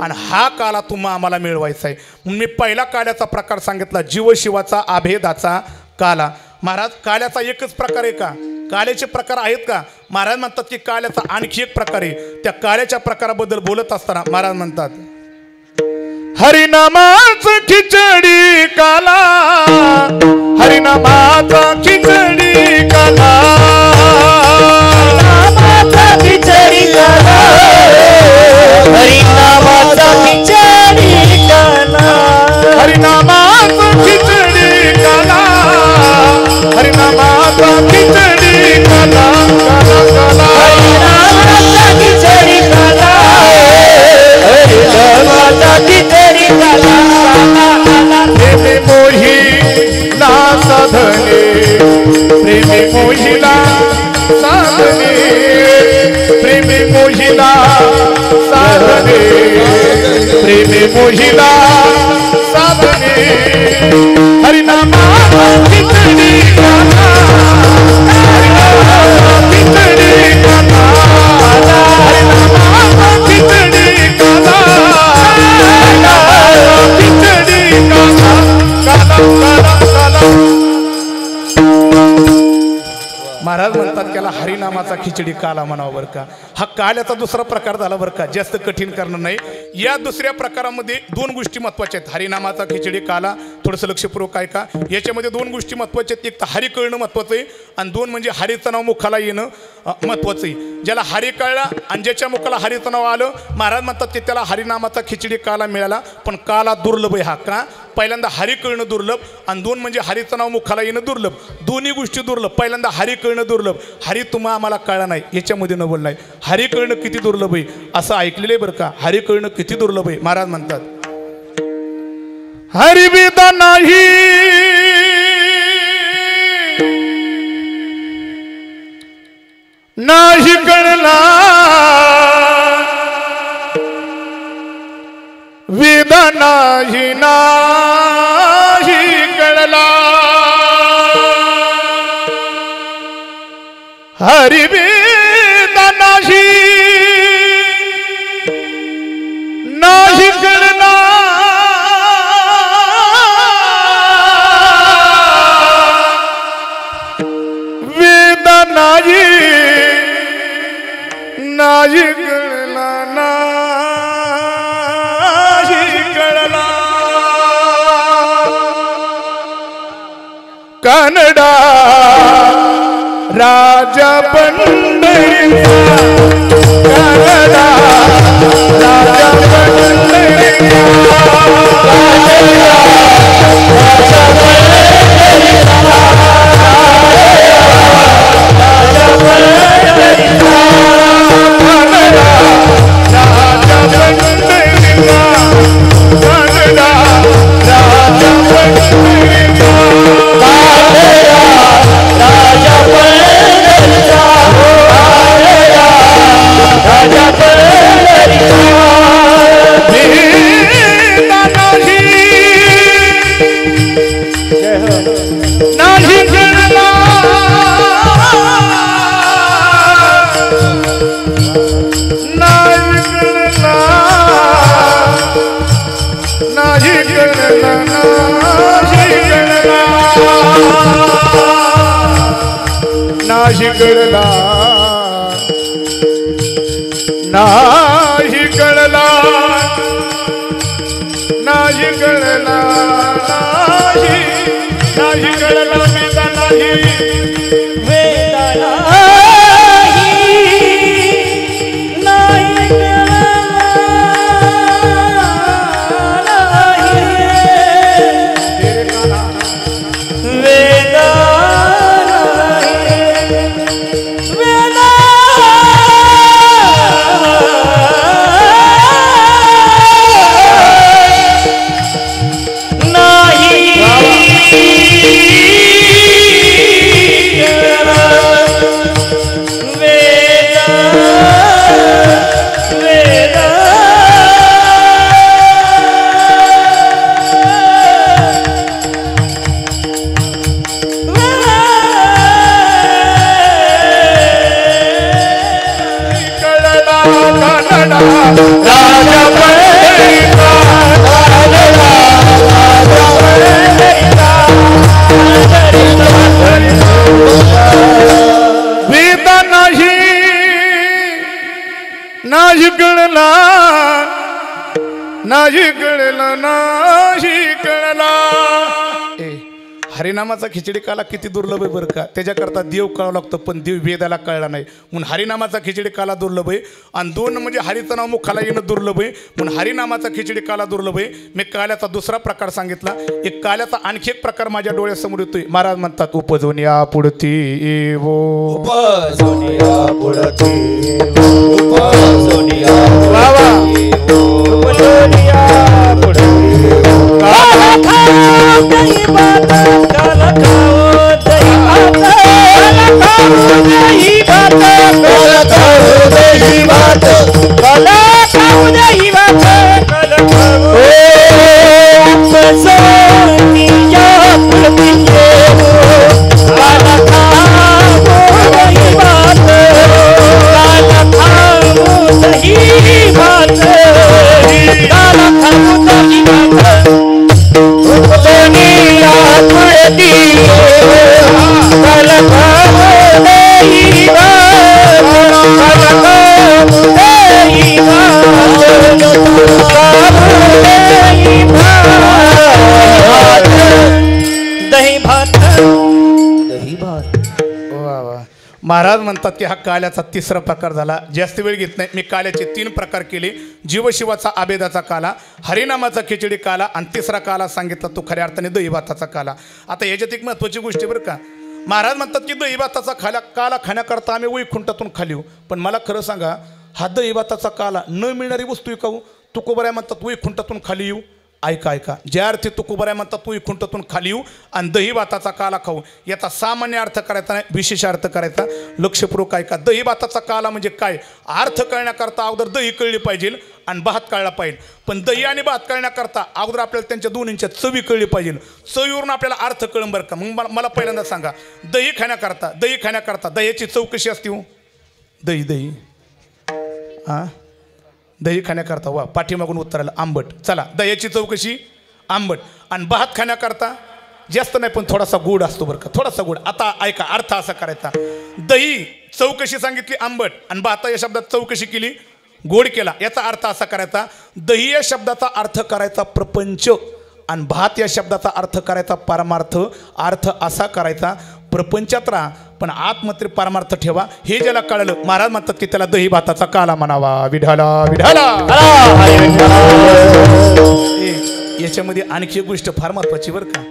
आणि हा काला तुम्हा आम्हाला मिळवायचा आहे. मी पहिला काल्याचा प्रकार सांगितला, जीवशिवाचा अभेदाचा काला. महाराज काल्याचा एकच प्रकार आहे का? काल्याचे प्रकार आहेत का? महाराज म्हणतात की काल्याचा आणखी एक प्रकार आहे. त्या काल्याच्या प्रकाराबद्दल बोलत असताना महाराज म्हणतात, हरिनामाचा खिचडी काला, हरिनामाचा खिचडी काला, खिचडी काला, हरिनामाचा खिचडी काला, हरिनामाचा खिचडी काला, हरिनामाचा खिचडी काला, काला काला, हरिनामाचा खिचडी काला, हरिनामाचा खिचडी काला, प्रेमी मोहिला साधने, प्रेमी मोहिला साधने, प्रेमी मोहिला साधने, प्रेमी मोहिला साधने, हरिनामाचा खिचडी काला, हरिनामाचा खिचडी काला, हरिनामाचा खिचडी काला, हरिनामाचा खिचडी काला, काला काला काला. महाराज म्हणतात त्याला हरिनामाचा खिचडी काला म्हणावं बरं का. हा काल्याचा दुसरा प्रकार झाला बरं का, जास्त कठीण करणार नाही. या दुसऱ्या प्रकारामध्ये दोन गोष्टी महत्त्वाच्या आहेत. हरिनामाचा खिचडी काला थोडंसं लक्षपूर्वक ऐका. याच्यामध्ये दोन गोष्टी महत्त्वाच्या आहेत. एक तर हरी कळणं महत्त्वाचं आहे, आणि दोन म्हणजे हरीचं नाव मुखाला येणं महत्त्वाचं आहे. ज्याला हरी कळला आणि ज्याच्या मुखाला हरीचं नाव आलं, महाराज म्हणतात की त्याला हरिनामाचा खिचडी काला मिळाला. पण काला दुर्लभ आहे. हा का? पहिल्यांदा हरी कळणं दुर्लभ, आणि दोन म्हणजे हरीचं नाव मुखाला येणं दुर्लभ. दोन्ही गोष्टी दुर्लभ. पहिल्यांदा हरी कळणं दुर्लभ. हरी तुम्हा आम्हाला कळला नाही याच्यामध्ये नवल नाही. हरी कळणं किती दुर्लभ आहे असं ऐकलेलं आहे बरं का. हरी कळणं किती दुर्लभ आहे. महाराज म्हणतात हरिविदा नाही नाही कळला वेदा नाही नाही कळला हरिवेदा नाही नाही कळला वेदा नाही नाही कळला नाही कळला कन्नडा राजा पंढरीचा कन्नडा राजा पंढरीचा नाही कळला नाही कळला नाही कळला नाही नाही कळला वेदा नाही वेदा नाही वेदा वेदा नाही नाही कळला नाही कळला नाही कळला हरिनामाचा खिचडी काला किती दुर्लभ आहे बरं का. त्याच्याकरता देव कळावं लागतं पण देव वेदाला कळला नाही म्हणून हरिनामाचा खिचडी काला दुर्लभ आहे. आणि दोन म्हणजे हरीचं नाव मुखाला येणं दुर्लभ आहे म्हणून हरिनामाचा खिचडी काला दुर्लभ आहे. मी काल्याचा दुसरा प्रकार सांगितला. एक काल्याचा आणखी एक प्रकार माझ्या डोळ्यासमोर येतोय. महाराज म्हणतात उपजून या पुढती येवो उपजोनिया पुढती उपजोनिया वा वा उपजोनिया दही भात काला खाओ दही भात काला खाओ दही भात काला खाओ दही भात काला खाओ उपजोनिया पुढती येवो काला खाओ दही भात काला खाओ दही भात काला खाओ दही भात उपजोनिया पुढती काला खाओ दही भात काला खाओ दही भात दही भात दही भात. वा वा. महाराज म्हणतात की हा काल्याचा तिसरा प्रकार झाला. जास्त वेळ घेत नाही. मी काल्याचे 3 प्रकार केले. जीवशिवाचा आबेदाचा काला, हरिनामाचा खिचडी काला आणि तिसरा काला सांगितला तो खऱ्या अर्थाने दही भाताचा काला. आता याच्यात एक महत्त्वाची गोष्ट बरं का. महाराज म्हणतात की दही भाताचा काला खाण्याकरता आम्ही वैकुंठातून खाली येऊ. पण मला खरं सांगा हा दही भाताचा काला न मिळणारी वस्तू विकाऊ तुकोबऱ्या म्हणतात वैकुंठातून खाली येऊ ऐका ऐका, ज्या अर्थी तुकोबराय म्हणतात तू इकुंठातून खाली येऊ आणि दही भाताचा काला खाऊ, याचा सामान्य अर्थ करायचा नाही, विशेष अर्थ करायचा. लक्षपूर्वक ऐका. दही भाताचा काला म्हणजे काय, अर्थ कळण्याकरता अगोदर दही कळली पाहिजे आणि भात कळला पाहिजे. पण दही आणि भात कळण्याकरता अगोदर आपल्याला त्यांच्या दोन्हींच्या चवी कळली पाहिजे. चवीवरून आपल्याला अर्थ कळून बरं का. मग मला पहिल्यांदा सांगा, दही खाण्याकरता दह्याची चव कशी असते हो? दही हां, दही खाण्याकरता वा, पाठीमागून उत्तर आलं आंबट. चला, दह्याची चव कशी? आंबट. आणि भात खाण्याकरता जास्त नाही पण थोडासा गोड असतो बरं का, थोडासा गोड. आता ऐका, अर्थ असा करायचा, दही चव कशी सांगितली? आंबट. आणि भात या शब्दात चव कशी केली? गोड केला. याचा अर्थ असा करायचा, दही या शब्दाचा अर्थ करायचा प्रपंच आणि भात या शब्दाचा अर्थ करायचा परमार्थ. अर्थ असा करायचा, प्रपंचात राहा पण आत्मत्र परमार्थ ठेवा. हे ज्याला कळलं, महाराज म्हणतात की त्याला दही भाताचा काला म्हणावा. विढाला विढाला. याच्यामध्ये आणखी एक गोष्ट फार महत्वाची बरं का,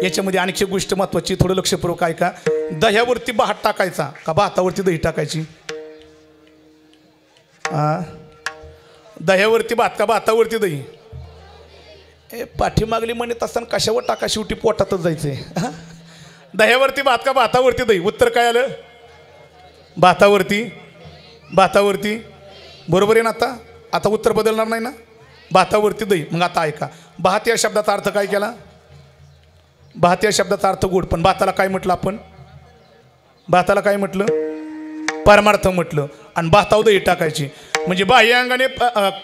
याच्यामध्ये आणखी एक गोष्ट महत्वाची, थोडं लक्षपूर्वक ऐका. दह्यावरती भात टाकायचा का भातावरती दही टाकायची? दह्यावरती भात का भातावरती दही? पाठीमागली म्हणत असताना कशावर टाका, शेवटी पोटातच जायचंय. दह्यावरती भात का भातावरती दही? उत्तर काय आलं? भातावरती. बरोबर आहे ना? आता उत्तर बदलणार नाही ना? भातावरती दही. मग आता ऐका, भात या शब्दाचा अर्थ काय केला? भात या शब्दाचा अर्थ गोड. पण भाताला काय म्हटलं आपण? भाताला काय म्हटलं? परमार्थ म्हटलं. आणि भातावर दही टाकायची म्हणजे बाह्य अंगाने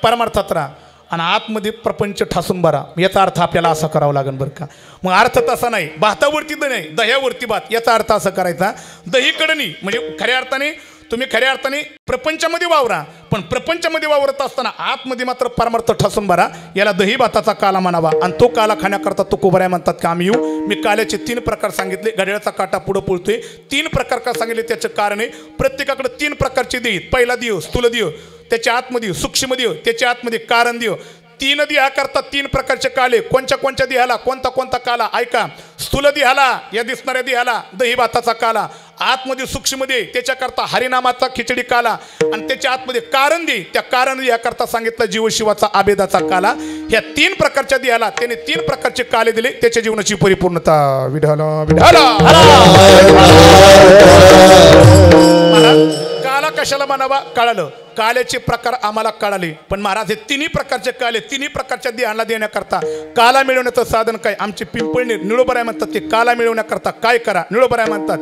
परमार्थात राहा आणि आतमध्ये प्रपंच ठासून भरा. याचा अर्थ आपल्याला असा करावा लागेल बरं का. मग अर्थ तसा नाही, भातावरती दही नाही, दह्यावरती भात. याचा अर्थ असा करायचा, दही कडणी म्हणजे खऱ्या अर्थाने तुम्ही खऱ्या अर्थाने प्रपंचामध्ये वावरा, पण प्रपंचामध्ये वावरत असताना आतमध्ये मात्र परमार्थ ठासून भरा. याला दही भाताचा काला म्हणावा. आणि तो काला खाण्याकरता तुकोबराय म्हणतात की आम्ही येऊ. मी काल्याचे 3 प्रकार सांगितले. घड्याळाचा काटा पुढं पळतोय, 3 प्रकार का सांगितले त्याचं कारण आहे. प्रत्येकाकडे 3 प्रकारचे देह. पहिला देह स्थूल देह, त्याच्या आतमध्ये सूक्ष्म देह, त्याच्या आतमध्ये कारण देह. 3 देहा करता 3 प्रकारचे काले. कोणत्या देहाला कोणता काला? ऐका, स्थूल देहाला या दिसणाऱ्या देहाला दही भाताचा काला, आतमध्ये सूक्ष्म देह त्याच्याकरता हरिनामाचा खिचडी काला, आणि त्याच्या आतमध्ये कारण देह, त्या कारण देहाकरता सांगितलं जीवशिवाचा आबेदाचा काला. ह्या 3 प्रकारच्या देहाला त्याने 3 प्रकारचे काले दिले, त्याच्या जीवनाची परिपूर्णता. विढाला विढाला. काला कशाला म्हणावा कळालं, काल्याचे प्रकार आम्हाला कळाले. पण महाराज हे 3 प्रकारचे काले 3 प्रकारच्या देहाला देण्याकरता काला मिळवण्याचं साधन काय? आमचे पिंपळनेर निळोबराय म्हणतात की काला मिळवण्याकरता काय करा? निळोबराय म्हणतात,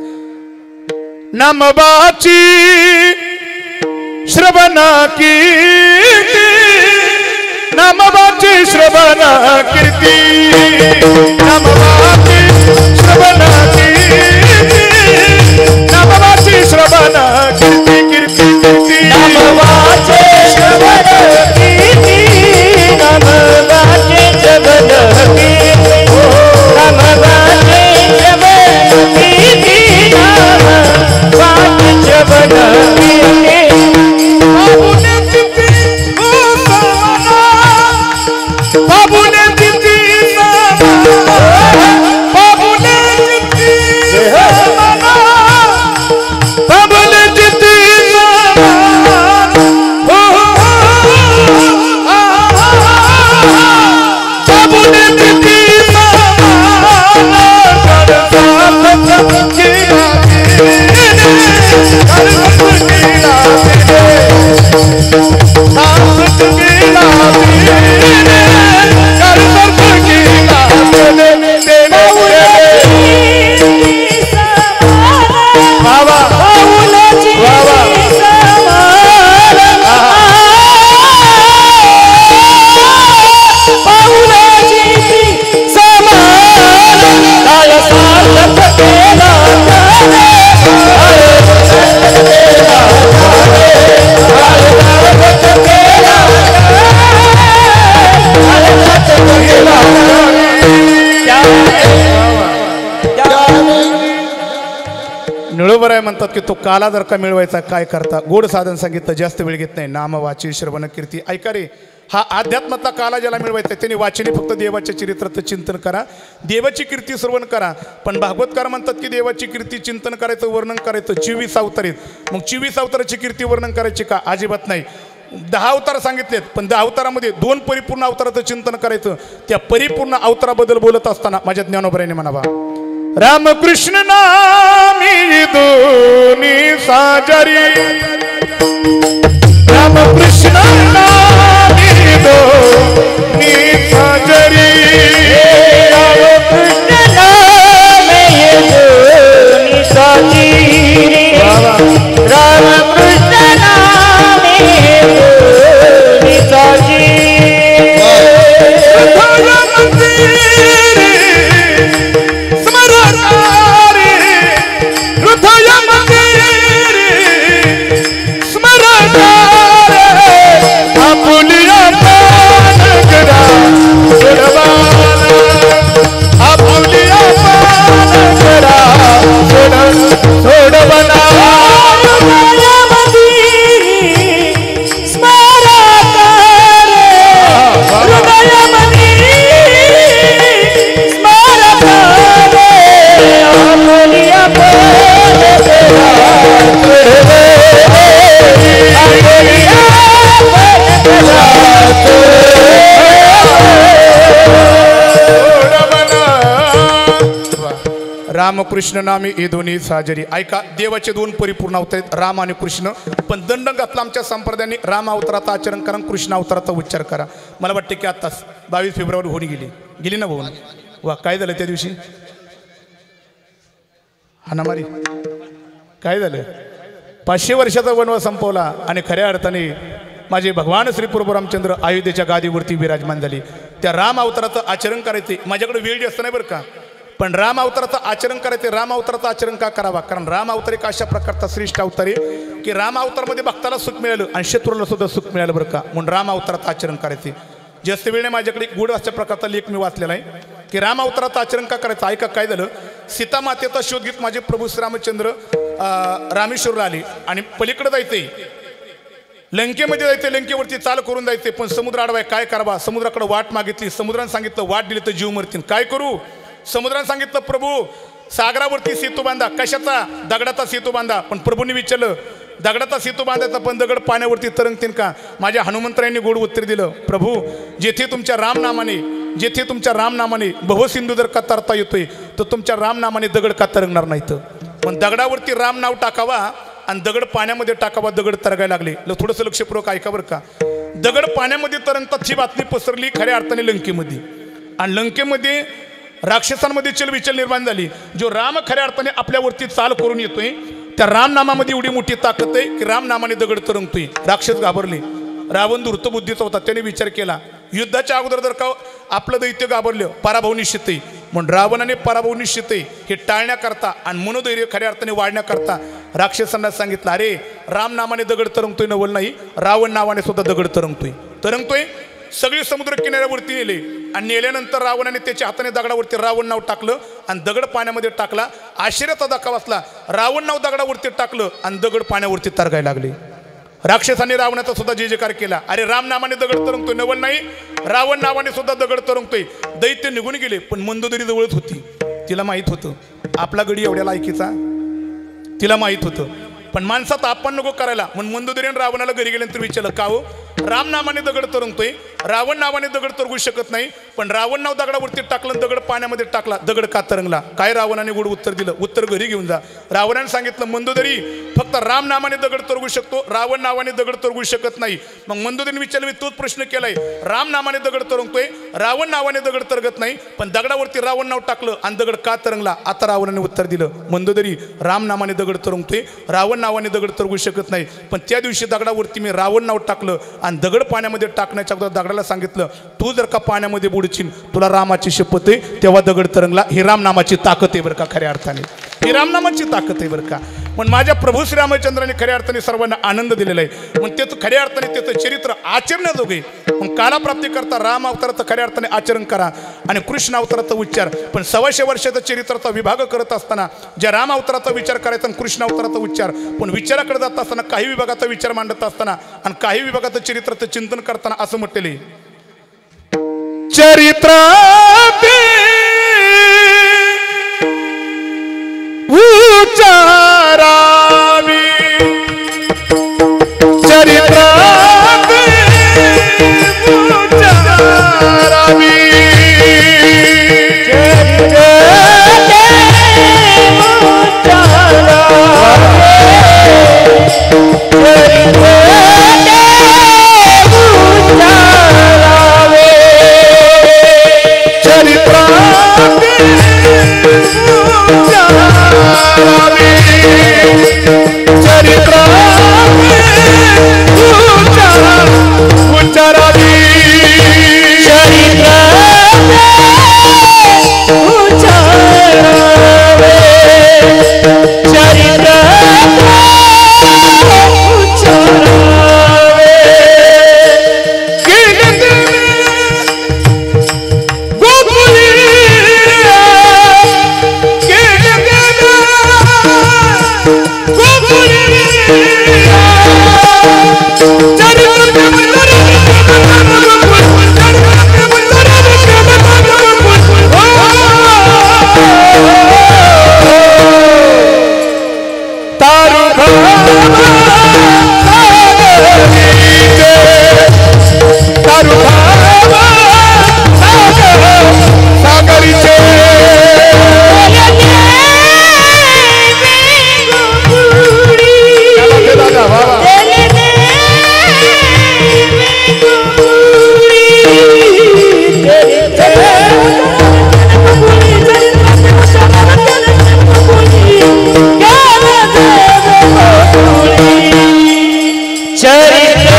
नामबाची श्रवणा कीर्ती, नामबाची श्रवणा कीर्ती, नामबाची श्रवणा कीर्ती, नामबाची श्रवणा कीर्ती, कीर्ती कीर्ती, नामवाचे श्रवण कीर्ती, नामवाचे श्रवण कीर्ती, नामवाचे श्रवण कीर्ती, नामवाचे श्रवण कीर्ती. बाबूने दिती सामाना, बाबूने दिती सामाना, बाबूने दिती सामाना, बाबूने दिती सामाना, बाबूने दिती सामाना, निळोबराय म्हणतात की तो काला जर का मिळवायचा काय करता? गोड साधन सांगितलं, जास्त वेळ घेत नाही. नाम वाची श्रवण कीर्ती. ऐका रे, हा अध्यात्माचा काला ज्याला मिळवायचा त्याने वाचने फक्त देवाच्या चरित्राचं चिंतन करा, देवाची कीर्ती श्रवण करा. पण भागवतकार म्हणतात की देवाची कीर्ती चिंतन करायचं, वर्णन करायचं 24 अवतारीत. मग 24 अवताराची कीर्ती वर्णन करायची का? अजिबात नाही. 10 अवतार सांगितलेत, पण 10 अवतारामध्ये 2 परिपूर्ण अवताराचं चिंतन करायचं. त्या परिपूर्ण अवताराबद्दल बोलत असताना माझ्या ज्ञानोबराने म्हणावा, रामकृष्ण नामी दोन्ही साजरी, रामकृष्ण नामी दोन्ही साजरी, रामकृष्ण नामी दोन्ही साजरी, रामकृष्ण नामी दोन्ही साजरी. रामकृष्ण नामी हे दोन्ही साजरी. ऐका, देवाचे 2 परिपूर्ण अवतार आहेत, राम आणि कृष्ण. पण दंड घातला आमच्या संप्रदायाने, राम अवताराचा आचरण करा, कृष्ण अवताराचा उच्चार करा. मला वाटते की आत्ताच 22 फेब्रुवारी होऊन गेली ना भाऊ. वा, काय झालं त्या दिवशी? हाणामारी काय झालं? 500 वर्षाचा वनवास संपवला आणि खऱ्या अर्थाने माझे भगवान श्री प्रभू रामचंद्र अयोध्येच्या गादीवरती विराजमान झाले. त्या राम अवताराचं आचरण करायचे. माझ्याकडे वेळ जास्त नाही बरं का, पण राम अवताराचं आचरण करायचे. राम अवताराचं आचरण का करावा? कारण राम अवतार एक अशा प्रकारचा श्रेष्ठ अवतार आहे की राम अवतारमध्ये भक्ताला सुख मिळालं आणि शत्रूला सुद्धा सुख मिळालं बरं का. म्हणून राम अवताराचं आचरण करायचे. जास्त वेळ नाही, माझ्याकडे एक गुढ अशा प्रकारचा लेख मी वाचलेला आहे की राम अवताराचं आचरण का करायचं. ऐका, काय झालं? सीता मातेचा शोध घेत माझे प्रभू श्रीरामचंद्र रामेश्वरला आले आणि पलीकडे जायचे, लंकेमध्ये जायचे, लंकेवरती चाल करून जायचे. पण समुद्र आडवाय, काय करावा? समुद्राकडे वाट मागितली. समुद्राने सांगितलं वाट दिली तर जीव मरतील. काय करू? समुद्राने सांगितलं प्रभू सागरावरती सेतू बांधा. कशाचा? दगडाचा सेतू बांधा. पण प्रभूंनी विचारलं दगडाचा सेतू बांधायचा, पण दगड पाण्यावरती तरंगतील का? माझ्या हनुमंतरायांनी गोड उत्तर दिलं, प्रभू जेथे तुमच्या रामनामाने बहुसिंधू जर का तरता येतोय तर तुमच्या रामनामाने दगड का तरंगणार नाहीत. पण दगडावरती राम नाव टाकावा आणि दगड पाण्यामध्ये टाकावा, दगड तरगायला लागले. थोडंसं लक्षपूर्वक ऐका बरं का. दगड पाण्यामध्ये तरंगतात ही बातमी पसरली खऱ्या अर्थाने लंकेमध्ये. आणि लंकेमध्ये राक्षसांमध्ये चलबिचल निर्माण झाली. जो राम खऱ्या अर्थाने आपल्यावरती चाल करून येतोय, त्या रामनामामध्ये एवढी मोठी ताकद आहे की रामनामाने दगड तरंगतोय. राक्षस घाबरले. रावण धूर्त बुद्धीचा होता, त्याने विचार केला युद्धाच्या अगोदर जर का आपलं दैत्य घाबरलं, पराभव निश्चित आहे. म्हणून रावणाने पराभव निश्चित आहे हे टाळण्याकरता आणि मनोधैर्य खऱ्या अर्थाने वाढण्याकरता राक्षसांना सांगितलं, अरे रामनामाने दगड तरंगतोय नवल नाही, रावण नावाने सुद्धा दगड तरंगतोय. सगळे समुद्र किनाऱ्यावरती नेले आणि नेल्यानंतर रावणाने त्याच्या हाताने दगडावरती रावण नाव टाकलं आणि दगड पाण्यामध्ये टाकला. आश्चर्याचा धक्का बसला. रावण नाव दगडावरती टाकलं आणि दगड पाण्यावरती तरगायला लागले. राक्षसांनी रावणाचा सुद्धा जय जयकार केला. अरे राम नावाने दगड तरंगतोय नवल नाही, रावण नावाने सुद्धा दगड तरंगतोय. दैत्य निघून गेले, पण मंदोदरी जवळच होती. तिला माहीत होतं आपला गडी एवढ्या लायकीचा, तिला माहीत होतं. पण माणसात आपण नको करायला. म्हणून मंदोदरीने रावणाला घरी गेल्यानंतर विचारलं, का हो राम नावाने दगड तरंगतोय, रावण नावाने दगड तरंगू शकत नाही, पण रावण नाव दगडावरती टाकलं, दगड पाण्यामध्ये टाकला, दगड का तरंगला? काय रावणाने गोड उत्तर दिलं, उत्तर घरी घेऊन जा. रावणाने सांगितलं, मंदोदरी फक्त राम नावाने दगड तरंगू शकतो, रावण नावाने दगड तरंगू शकत नाही. मग मंदोदरीने विचारलं, मी तोच प्रश्न केलाय, राम नावाने दगड तरंगतोय, रावण नावाने दगड तरंगत नाही, पण दगडावरती रावण नाव टाकलं आणि दगड का तरंगला? आता रावणाने उत्तर दिलं, मंदोदरी राम नावाने दगड तरंगतोय, रावण नावाने दगड तरंगू शकत नाही, पण त्या दिवशी दगडावरती मी रावण नाव टाकलं आणि दगड पाण्यामध्ये टाकण्याच्या अगोदर दगडाला सांगितलं, तू जर का पाण्यामध्ये बुडशील तुला रामाची शपथ आहे, तेव्हा दगड तरंगला. ही रामनामाची ताकद आहे बरं का, खऱ्या अर्थाने ही रामनामाची ताकद आहे बरं का. पण माझ्या प्रभू श्रीरामचंद्राने खऱ्या अर्थाने सर्वांना आनंद दिलेला आहे. मग त्याचं खऱ्या अर्थाने त्याचं चरित्र आचरण्याजोगे. मग कालाप्राप्ती करता राम अवताराचं खऱ्या अर्थाने आचरण करा आणि कृष्ण अवताराचा उच्चार. पण 125 वर्षाचा चरित्राचा विभाग करत असताना ज्या राम अवताराचा विचार करायचा आणि कृष्ण अवताराचा उच्चार, पण विचाराकडे जात असताना काही विभागाचा विचार मांडत असताना आणि काही विभागाचं चरित्राचं चिंतन करताना असं म्हटलेले, चरित्र उच्चारावी, चरित्र चरित्र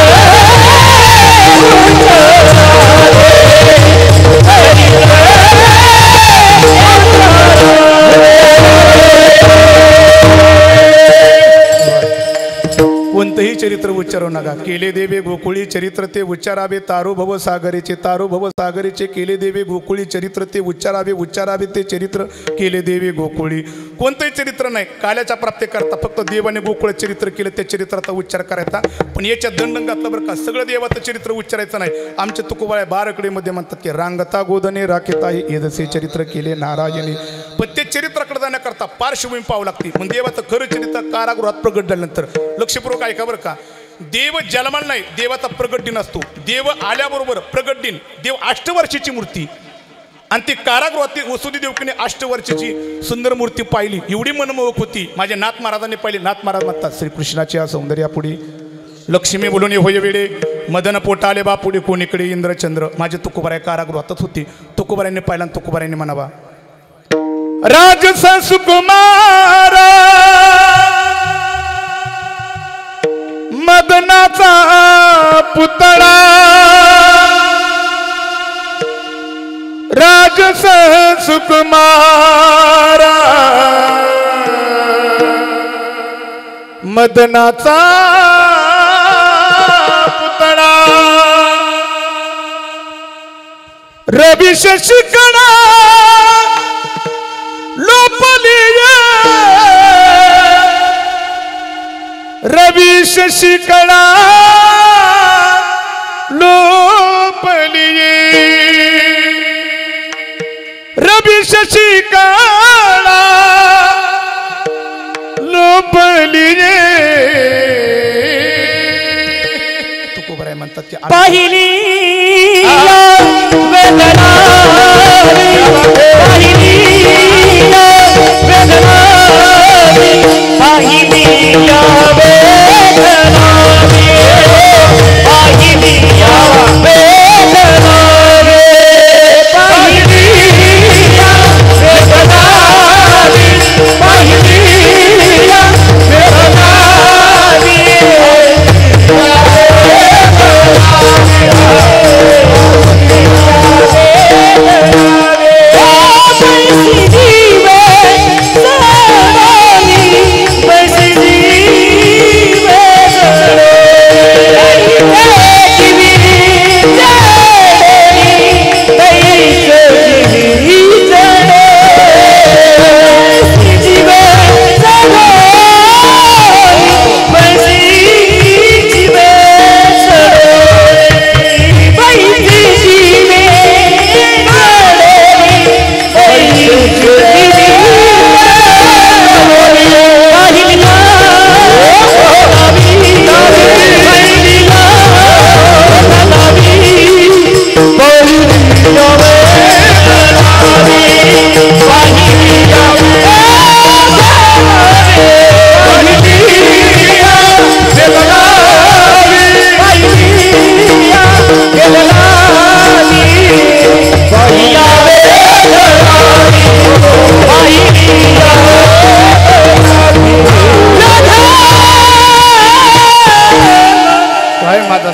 कोणतंही चरित्र उच्चारू नका. केले देवे गोकुळी चरित्र ते उच्चारावे तारो भव सागरेचे, तारो भव सागरेचे केले देवे गोकुळी चरित्र ते उच्चारावे, उच्चारावे ते चरित्र केले देवे गोकुळी. कोणतंही चरित्र नाही काल्याच्या प्राप्ती करता, फक्त देवाने गोकुळ चरित्र केलं त्या चरित्राचा उच्चार करायचा. पण याच्या दंड घातलं बरं का, सगळं देवाचं चरित्र उच्चारायचं नाही. आमच्या तुकोबाळ्या बाराकडेमध्ये म्हणतात की रांगता गोदने राखेता येदसे चरित्र केले नारायणी. पण ते चरित्राकडे जाण्याकरता पार्श्वभूमी पाहावं लागते. मग देवाचं खरं चरित्र कारागृहात प्रगट झाल्यानंतर लक्षपूर्वक ऐका बरं का. देव जन्माला नाही, देवाचा प्रगट दिन असतो. देव आल्याबरोबर प्रगट दिन, देव 8 वर्षाची मूर्ती आणि ती कारागृहातील वसुदी देवकीने 8 वर्षाची सुंदर मूर्ती पाहिली. एवढी मनमोहक होती. माझ्या नाथ महाराजांनी पाहिली. नाथ महाराज म्हणतात श्रीकृष्णाच्या सौंदर्यापुढे लक्ष्मी बोलून होय वेळे मदन पोटाले बापुढे कोणीकडे इंद्रचंद्र. माझे तुकोबाराय कारागृहातच होती. तुकोबारायांनी पाहिला आणि तुकोबारायांनी म्हणावा राजस सुकुमार मदनाचा पुतळा, राजस सुकुमार मदनाचा पुतळा, रवी शशिकणा लोपलिये, रवी शशिकणा लोपलिये, रवी शशिकणा लोपलिये. तुकोबाराय म्हणतात की पाहिली वेदना, पाहिली वेदना, पाहिली वेदना, पाहिली वेदना, पाहिली वेदना, पाहिली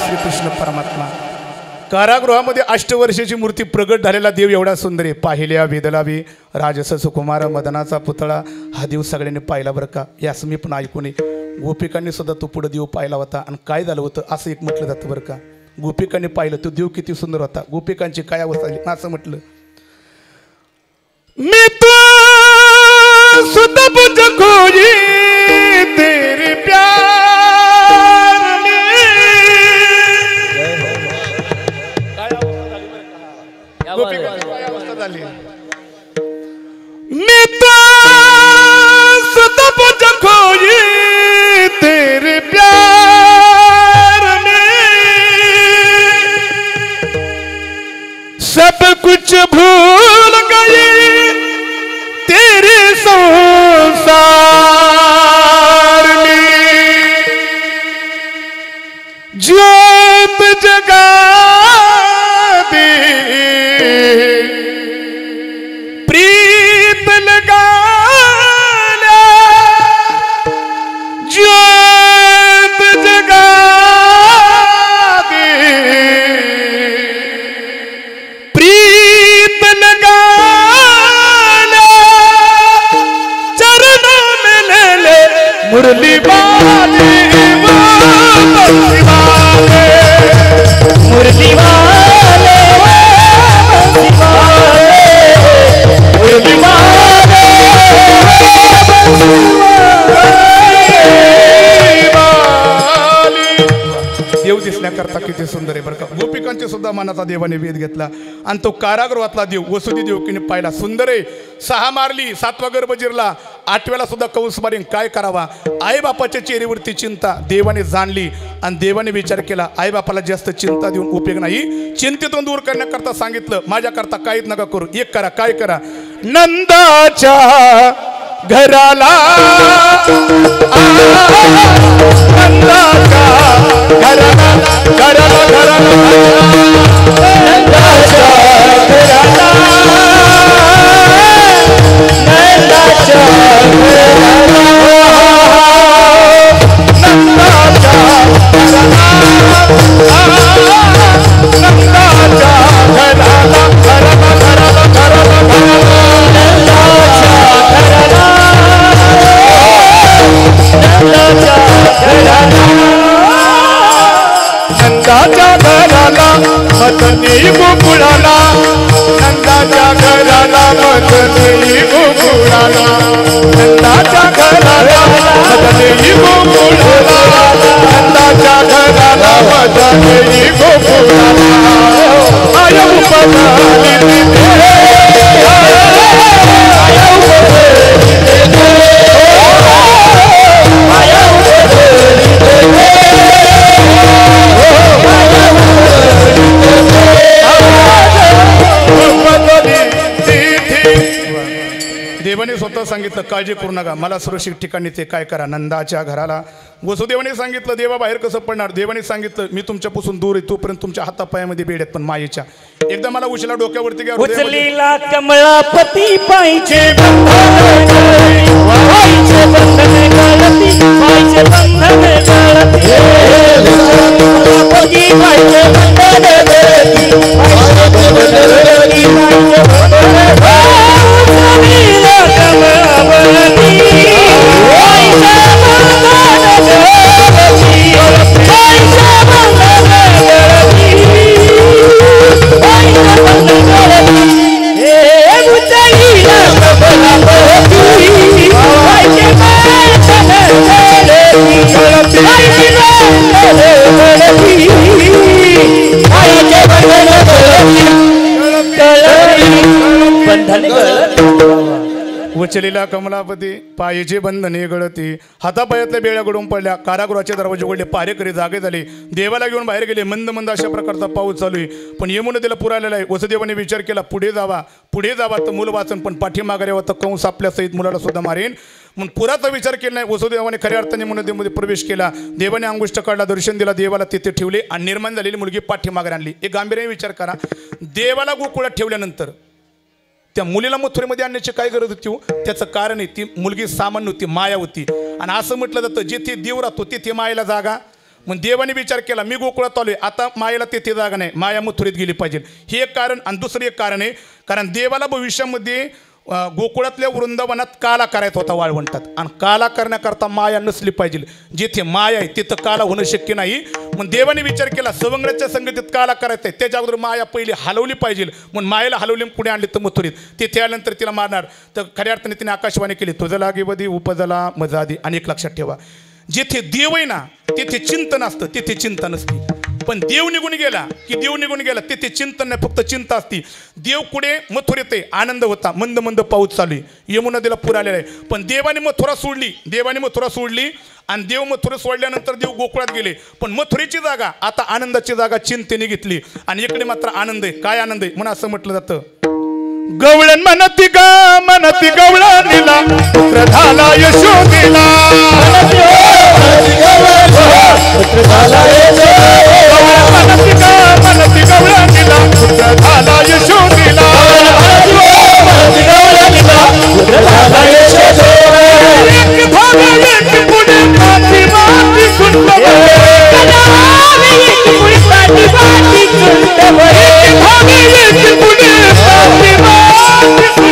श्रीकृष्ण परमात्मा. कारागृहामध्ये 8 वर्षाची मूर्ती प्रगट झालेला देव एवढा सुंदर आहे. पाहिल्या वेदलावी राजस सुकुमार मदनाचा पुतळा. हा देव सगळ्यांनी पाहिला बरं का. यास मी पण ऐकू नये. गोपिकांनी सुद्धा तो पुढे देव पाहिला होता. आणि काय झालं होतं असं एक म्हटलं जातं बरं का. गोपिकांनी पाहिलं तो देव किती सुंदर होता. गोपिकांची काय अवस्था झाली असं म्हटलं मी तो सुद्धा बुझ खोजी तेरे प्यार में. गोपिकांची काय अवस्था झाली. मी तो सुद्धा बुझ खोजी तेरे प्यार में, सब कुछ भूल गई तेरे संसार में, ज्योत जगा दे प्रीत लगा ला, ज्योत जगा देव दिसण्याकरता किती सुंदर आहे बरं का. गोपिकांचे सुद्धा मनाचा देवाने वेध घेतला आणि तो कारागृहातला देव वसुदी देवकीने पाहिला. सुंदर आहे. 6 मारली, 7वा गर्भ जिरला, 8व्याला सुद्धा कंस मारीन. काय करावा. आईबापाच्या चेहऱ्यावरती चिंता देवाने जाणली आणि देवाने विचार केला आईबापाला जास्त चिंता देऊन उपयोग नाही. चिंतेतून दूर करण्याकरता सांगितलं माझ्याकरता काहीच नका करू. एक करा. काय करा. नंदाच्या घराला नंदाच्या घराला घराला घराला नंदाच्या घराला नंदाच्या नंदाच्या घराला मदनी गोकुळाला नंदाच्या घराला मदनी गोकुळाला नंदाच्या घराला मदनी गोकुळाला नंदाच्या घराला मदनी गोकुळाला आय उपदानी देवाने स्वतः सांगितलं काळजी करू नका मला सुरक्षित ठिकाणी ते काय करा. नंदाच्या घराला वसुदेवाने सांगितलं देवा बाहेर कसं पडणार. देवाने सांगितलं मी तुमच्यापासून दूर आहे तोपर्यंत तुमच्या हातापायामध्ये बेड आहेत पण मायेच्या एकदा मला उचला डोक्यावरती घ्या. उचलीला कमळापती पाहिजे उचलेला कमलापती पायीचे बंधने गळती हातापायातल्या बेळ्या गडून पडल्या. कारागृहाचे दरवाजे उघडले. पारेकरी जागे झाले. देवाला घेऊन बाहेर गेले. मंद मंद अशा प्रकारचा पाऊस चालू आहे पण यमुनेला पुरालेला आहे. वसुदेवाने विचार केला पुढे जावा तर मूल वाचन पण पाठीमागे यावं तर कंस आपल्या सहित मुलाला सुद्धा मारेन म्हणून पुराचा विचार केला नाही. वसुदेवाने खऱ्या अर्थाने यमुनेमध्ये प्रवेश केला. देवाने अंगुष्ठ काढला दर्शन दिला. देवाला तिथे ठेवले आणि निर्माण झालेली मुलगी पाठीमागे आणली. एक गांभीर्याने विचार करा. देवाला गोकुळात ठेवल्यानंतर त्या मुलीला मथुरेमध्ये आणण्याची काय गरज होती. त्याचं कारण आहे ती मुलगी सामान्य होती माया होती आणि असं म्हटलं जातं जिथे देव राहतो तिथे मायेला जागा. मग देवाने विचार केला मी गोकुळात आलोय आता मायेला तिथे जागा नाही माया मथुरेत गेली पाहिजे. हे एक कारण. आणि दुसरं एक कारण आहे कारण देवाला भविष्यामध्ये गोकुळातल्या वृंदावनात काला करायचा होता वाळवंटात आणि काला करण्याकरता माया नसली पाहिजे. जिथे माया आहे तिथं काला होणं शक्य नाही. मग देवाने विचार केला सवंगड्याच्या संगतीत काला करायचा आहे त्याच्या अगोदर माया पहिली हलवली पाहिजे म्हणून मायेला हलवली पुढे आणली तर मथुरीत. तिथे आल्यानंतर तिला मारणार तर खऱ्या अर्थाने तिने आकाशवाणी केली तुझं लागेवधी उपजला मजा आधी. आणि एक लक्षात ठेवा जिथे देव आहे ना तिथे चिंतन असतं तिथे चिंता नसती. पण देव निघून गेला तिथे चिंतन नाही फक्त चिंता असती. देव कुठे मथुरेत आहे आनंद होता मंद मंद पाऊस चालू आहे यमुना नदीला पूर आलेला आहे. पण देवाने मथुरा सोडली आणि देव मथुरा सोडल्यानंतर देव गोकुळात गेले. पण मथुरेची जागा आता आनंदाची जागा चिंतेने घेतली आणि इकडे मात्र आनंद आहे. काय आनंद आहे म्हणून असं म्हटलं जातं गवळण म्हणती गवळणीला पुत्र झाला यशोदेला पुत्र झाला म्हणती गवळणीला पुत्र झाला यशोदेला पुत्र झाला यशोदेला एक भागायेत पुढे माती माती सुंदर एक भागायेत पुढे माती माती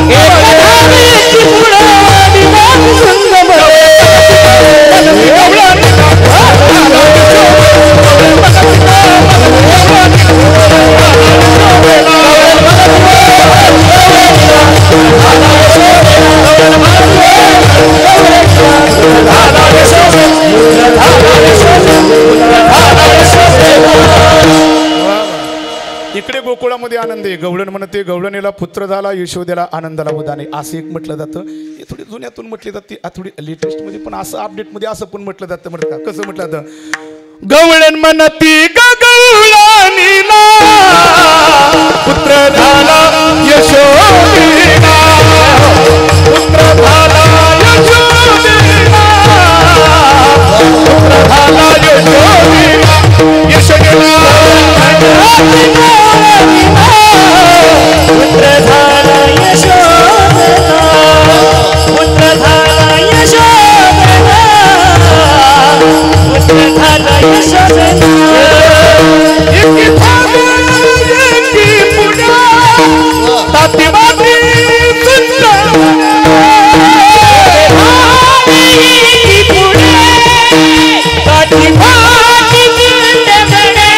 गोकुळामध्ये आनंद आहे. गवळण म्हणते गवळणीला पुत्र झाला, यशोदेला आनंदाला उदाने, असं एक म्हटलं जातं. हे थोडी जुन्यातून म्हटली जाते, थोडी लेटेस्ट मध्ये पण असं अपडेट मध्ये असं पण म्हटलं जातं. म्हणत का कसं म्हटलं जातं, गवळण म्हणती गवळणीला पुत्र झाला यशोदेला, पुत्र झाला यशोदेला, पुत्र झाला यशोदेला, यशोदेला पुत्र झाला यशोदेला, पुत्र झाला यशोदेला, पुत्र झाला यशोदेला. एकी थांबे एकी पुढे ताती माती सुंदर एकी पुढे काठी भाटी गुंडमणे,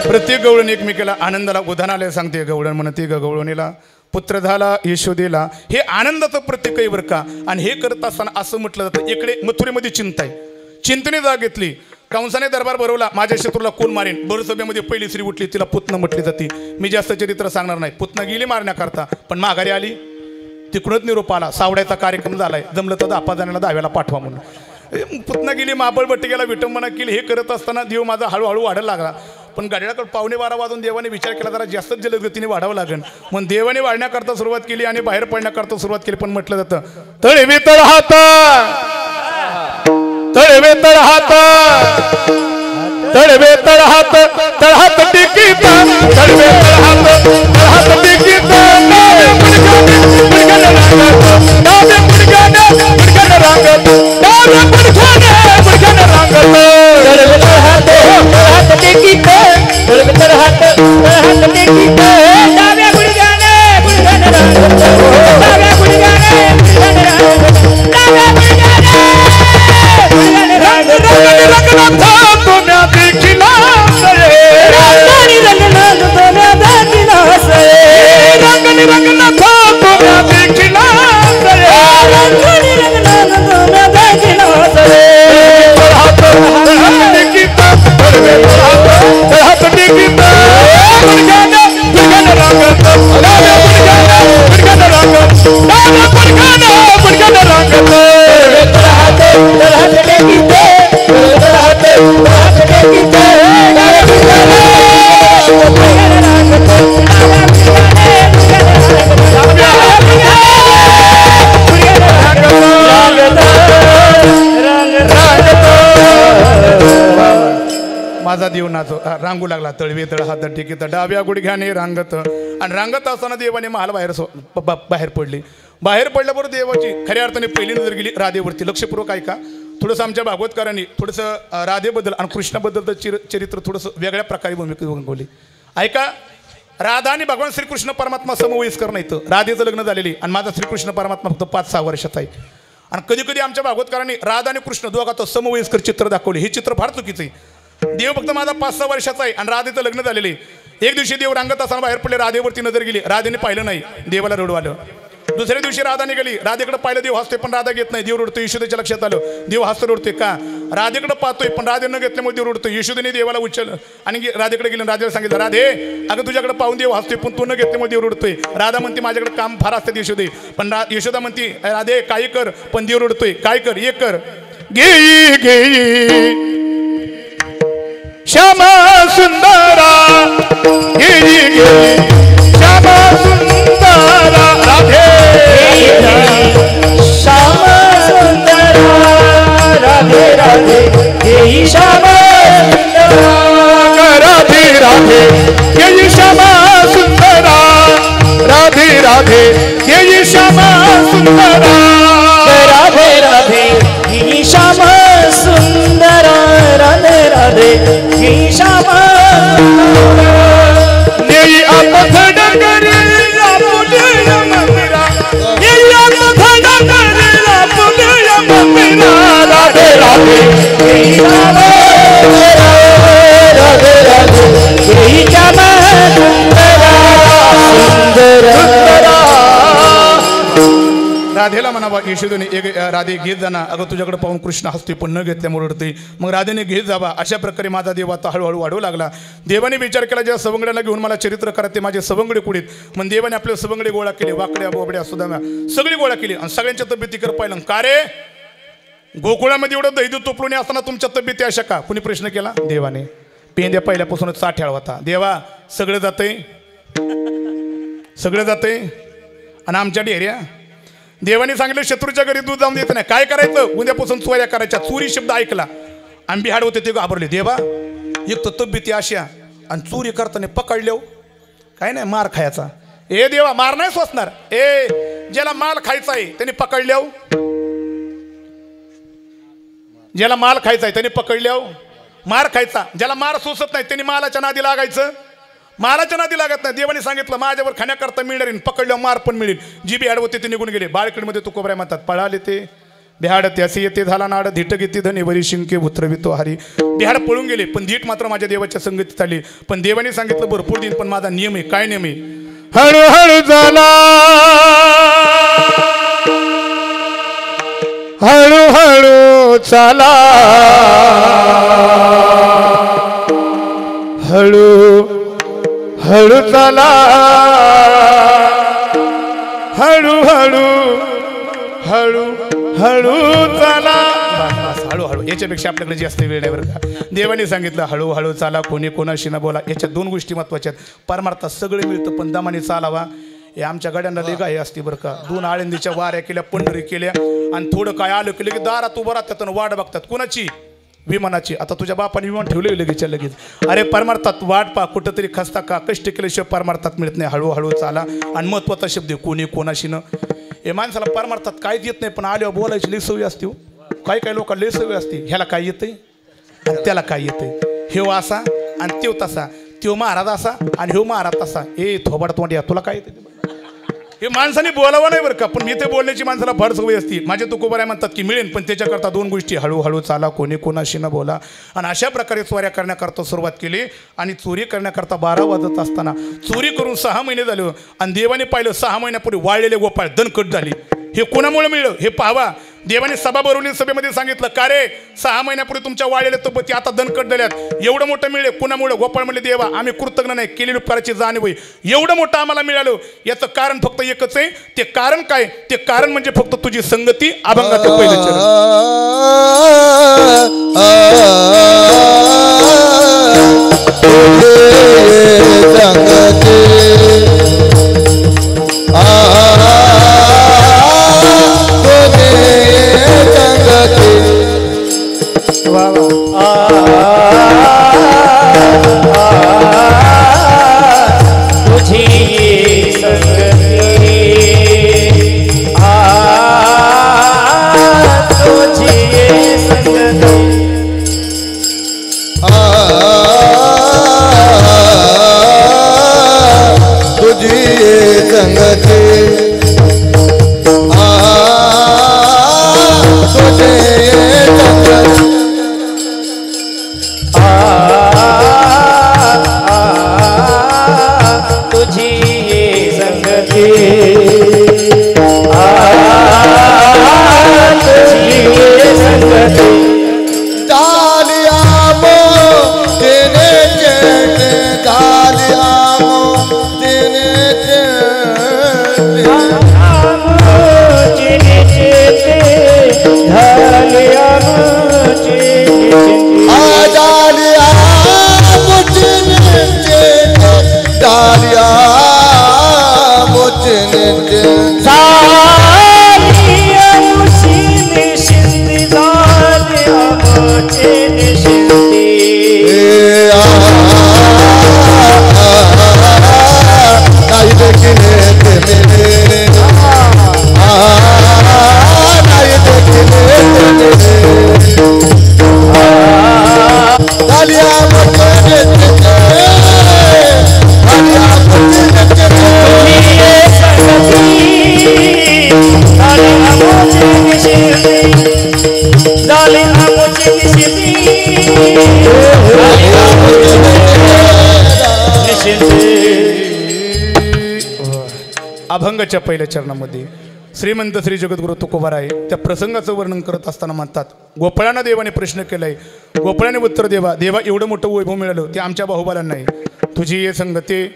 प्रत्येक गवळण एकमेकाला आनंदाला उधाणाला सांगते. गवळण म्हणते गवळणीला पुत्र झाला यशोदेला, हे आनंदाचं प्रत्येक आहे बरं का. आणि हे करत असताना असं म्हटलं जातं, इकडे मथुरेमध्ये चिंता आहे, चिंतेने जाग घेतली, कंसाने दरबार भरवला, माझ्या शत्रूला कोण मारेन. भरसभेमध्ये पहिली स्त्री उठली, तिला पुतना म्हटली जाते. मी जास्त चरित्र सांगणार नाही. पुतना गेली मारण्याकरता, पण माघारी आली, तिकडूनच निरोप आला, सावड्याचा कार्यक्रम झालाय, जमलं तर 10 जणांना 10व्याला पाठवा म्हणून. पुतना गेली, महाबळ बट्टिकेला विटंबना केली. हे करत असताना देव माझा हळूहळू वाढायला लागला. पण गाड्याकडे 11:15 वाजून देवाने विचार केला, जरा जास्तच जलदगतीने वाढावं लागेल. मग देवाने वाढण्याकरता सुरुवात केली आणि बाहेर पडण्याकरता सुरुवात केली. पण म्हटलं जातं तळवे तळहात, तळवे तळहात, तळवे तळहात, तळहात टिकीत, तळवे तळहात, तळहात टिकीत, डावे मुडगाने मुडगाने रांगत, डावे मुडगाने मुडगाने रांगत, डावे मुडगाने मुडगाने रांगत, तळवे तळहात, तळहात टेकीत, तळवे तळहात, तळहात टेकीत, डाव्या गुडघ्याने गुडघ्याने रांगत, डाव्या गुडघ्याने गुडघ्याने रांगत, डाव्या गुडघ्याने गुडघ्याने रांगत. रंगनाथ तुम्या देखिला सये, रांगणी रंगनाथ तुम्या देखिला सये, रंगनी रंगनाथ तुम्या देखिला सये, रांगणी रंगनाथ तुम्या देखिला सये. तळहात तळहात टिकीत, तळवे तळहात, तळहात टिकीत, मुडगाने मुडगाने रांगत, डावे मुडगाने मुडगाने रांगत, डावे मुडगाने मुडगाने रांगत, तळवे तळहात, तळहात टेकीत, तळवे तळहात, तळहात टेकीत, डाव्या गुडघ्याने गुडघ्याने रांगत, डाव्या गुडघ्याने गुडघ्याने माझा देव नाचो रांगू लागला. तळवे तळहात टिकीत, डाव्या गुडघ्याने रांगत. आणि रांगत असताना देवाने महाल बाहेर पडली. बाहेर पडल्याबरोबर देवाची खऱ्या अर्थाने पहिली नजर गेली राधेवरती. लक्षपूर्वक ऐका. थोडंसं आमच्या भागवतकारांनी थोडंसं राधेबद्दल आणि कृष्णाबद्दलचं चरित्र थोडंसं वेगळ्या प्रकारे भूमिका बोलली. ऐका. राधा आणि भगवान श्रीकृष्ण परमात्मा समवयस्कर नाहीत. राधेचं लग्न झालेली आणि माझा श्रीकृष्ण परमात्मा फक्त 5-6 वर्षाचा आहे. आणि कधी कधी आमच्या भागवतकारांनी राधा आणि कृष्ण दोघांचं समवयस्कर चित्र दाखवले. हे चित्र फार चुकीचं आहे. देव फक्त माझा 5-6 वर्षाचा आहे आणि राधेचं लग्न झालेले. एक दिवशी देव रांगत असताना बाहेर पडले, राधेवरती नजर गेली, राधेने पाहिलं नाही, देवाला रडू आलं. दुसऱ्या दिवशी राधा निघाली, राधेकडे पाहिलं, देव हसतोय पण राधा घेत नाही, देव रडतोय. यशोदेच्या लक्षात आलं, देव हसतो रडतोय का, राधेकडे पाहतोय पण राधे न घेतल्यामुळे देव रडतोय. यशोदेने देवाला उचललं आणि राधेकडे गेलं. राधेला सांगितलं, राधे अगं तुझ्याकडे पाहून देव हसतोय पण तू न घेतल्यामुळे देव रडतोय. राधा म्हणते माझ्याकडे काम फार असतं यशोदे. पण यशोदा म्हणते राधे काही कर पण देव रडतोय, काय कर एक कर. घेई घेई श्यामा सुंदरा, घेई घेई श्यामा सुंदरा, राधे श्यामा सुंदरा, राधे राधे हे श्यामा सुंदरा, राधे राधे ये श्यामा सुंदरा, राधे राधे ये श्यामा सुंदरा, राधे राधे हे श्यामा सुंदरा, राधे राधे हे श्यामा नेई अपधड करेला पुण्य मंदिरा, नेई अपधड करेला पुण्य मंदिरा, राधे राधे हे श्यामा नावा यशोदेने एक राधे घेत जाणार. अगं तुझ्याकडे पाहून कृष्ण हसते पण न घेतल्यामुळे रडते. मग राधेने घेत जावा. अशा प्रकारे माझा देव आता हळूहळू वाढू लागला. देवाने विचार केला ज्या सवंगड्याला घेऊन मला चरित्र करा ते माझे सवंगडे कुडीत. मग देवाने आपले सवंगडे गोळा केले. वाकड्या बोबड्या सुद्धा सगळी गोळा केली आणि सगळ्यांच्या तब्येतीकडे पाहिलं. का रे गोकुळामध्ये एवढं दही दूध तोपलून असताना तुमच्या तब्येती अशा का? कुणी प्रश्न केला? देवाने. पेंद्या पहिल्यापासूनच चाठ्याळ होता. देवा सगळं जातंय सगळं जातंय आणि आमच्या डेऱ्या. देवाने सांगितलं शत्रूच्या घरी दूध जाऊन देत नाही. काय करायचं? उद्यापासून चोऱ्या करायच्या. चोरी शब्द ऐकला आंबी हाड होते ते घाबरले. देवा एक तर तब्येती अशा आणि चोरी करताना पकडल्या काय नाही मार खायचा. ए देवा मार नाही सोसणार. ए ज्याला माल खायचा आहे त्याने पकडल्या ज्याला माल खायचा आहे त्याने पकडल्या मार खायचा. ज्याला मार सोसत नाही त्यांनी मालाच्या नादी लागायचं. मालाच्या नादी लागत नाही. देवाने सांगितलं माझ्यावर खाण्याकरता मिळणार पकडल्यावर मार पण मिळेल. जी बिहाड होते ते निघून गेले. बाळकडमध्ये तो कोबऱ्या म्हणतात पळाले ते बिहाड त्यासे येते झाला नाड धीट घेते धने वरी शिंके उतरवितो हरी. बिहाड पळून गेले पण धीट मात्र माझ्या देवाच्या संगतीत आली. पण देवाने सांगितलं भरपूर दिन पण माझा नियम आहे. काय नियम आहे? हळूहळू झाला हळूहळू चाला हळू हळू चाला हळूहळू हळू हळू चाला. हळूहळू याच्यापेक्षा आपल्याकडे जास्त वेळ आहे बरं का. देवाने सांगितलं हळूहळू चाला. कोणी कोणाशी न बोला. याच्या दोन गोष्टी महत्वाच्या आहेत. परमार्थात सगळं मिळतं पण दमाने चालावा. हे आमच्या गाड्यांना लई गाय असते बरं का. 2 आळंदीच्या वाऱ्या केल्या पंढरी केल्या आणि थोडं काय आलं की लगेच दारात उभं राहतात आणि वाट बघतात. कोणाची? विमानाची. आता तुझ्या बापाने विमान ठेवले लगेचच्या लगेच. अरे परमार्थात वाट पा कुठंतरी खसता का कष्ट केल्याशिवाय परमार्थात मिळत नाही. हळूहळू चाला. आणि महत्वाचा शब्द कोणी कोणाशी न. हे माणसाला परमार्थात काहीच येत नाही पण आल्यावर बोलायची लई सवय असते. काही काही लोकांना लई सवय असते. ह्याला काय येतंय आणि त्याला काय येतंय. ह्यो असा आणि त्यो तसा. त्यो महाराज असा आणि ह्यो महाराज तसा. ए थोबाड तोंड्या तुला काय येते? हे माणसाने बोलावं नाही बरं का. पण मी ते बोलण्याची माणसाला फार सवय असते. माझे तुकोबऱ्या म्हणतात की मिळेल पण त्याच्याकरता 2 गोष्टी हळूहळू चाला कोणी कोणाशी न बोला. आणि अशा प्रकारे चोऱ्या करण्याकरता सुरुवात केली. आणि चोरी करण्याकरता 12 वाजत असताना चोरी करून 6 महिने झाले आणि देवाने पाहिलं 6 महिन्यापूर्वी वाळलेले गोपाळ दणकट झाली. हे कोणामुळे मिळलं हे पाहावा. देवाने सभा भरवली. सभेमध्ये सांगितलं का रे 6 महिन्यापूर्वी तुमच्या वाळलेल्या तब्येती आता दणकट झाल्यात. एवढं मोठं मिळेल कुणामुळे? गोपाळ म्हणले देवा आम्ही कृतज्ञ नाही केलेली उपकाराची जाणीव आहे. एवढं मोठं आम्हाला मिळालं याचं कारण फक्त एकच आहे. ते कारण काय? ते कारण म्हणजे फक्त तुझी संगती अभंगाचं पहिलं चरण. अभंगाच्या पहिल्या चरणामध्ये श्रीमंत श्री जगद्गुरु तुकोबाराय त्या प्रसंगाचं वर्णन करत असताना म्हणतात, गोपाळांना देवाने प्रश्न केलाय. गोपाळाने उत्तर देवा, देवा एवढं मोठं वैभव मिळालं ते आमच्या बाहुबालांना नाही. तुझी ये संगती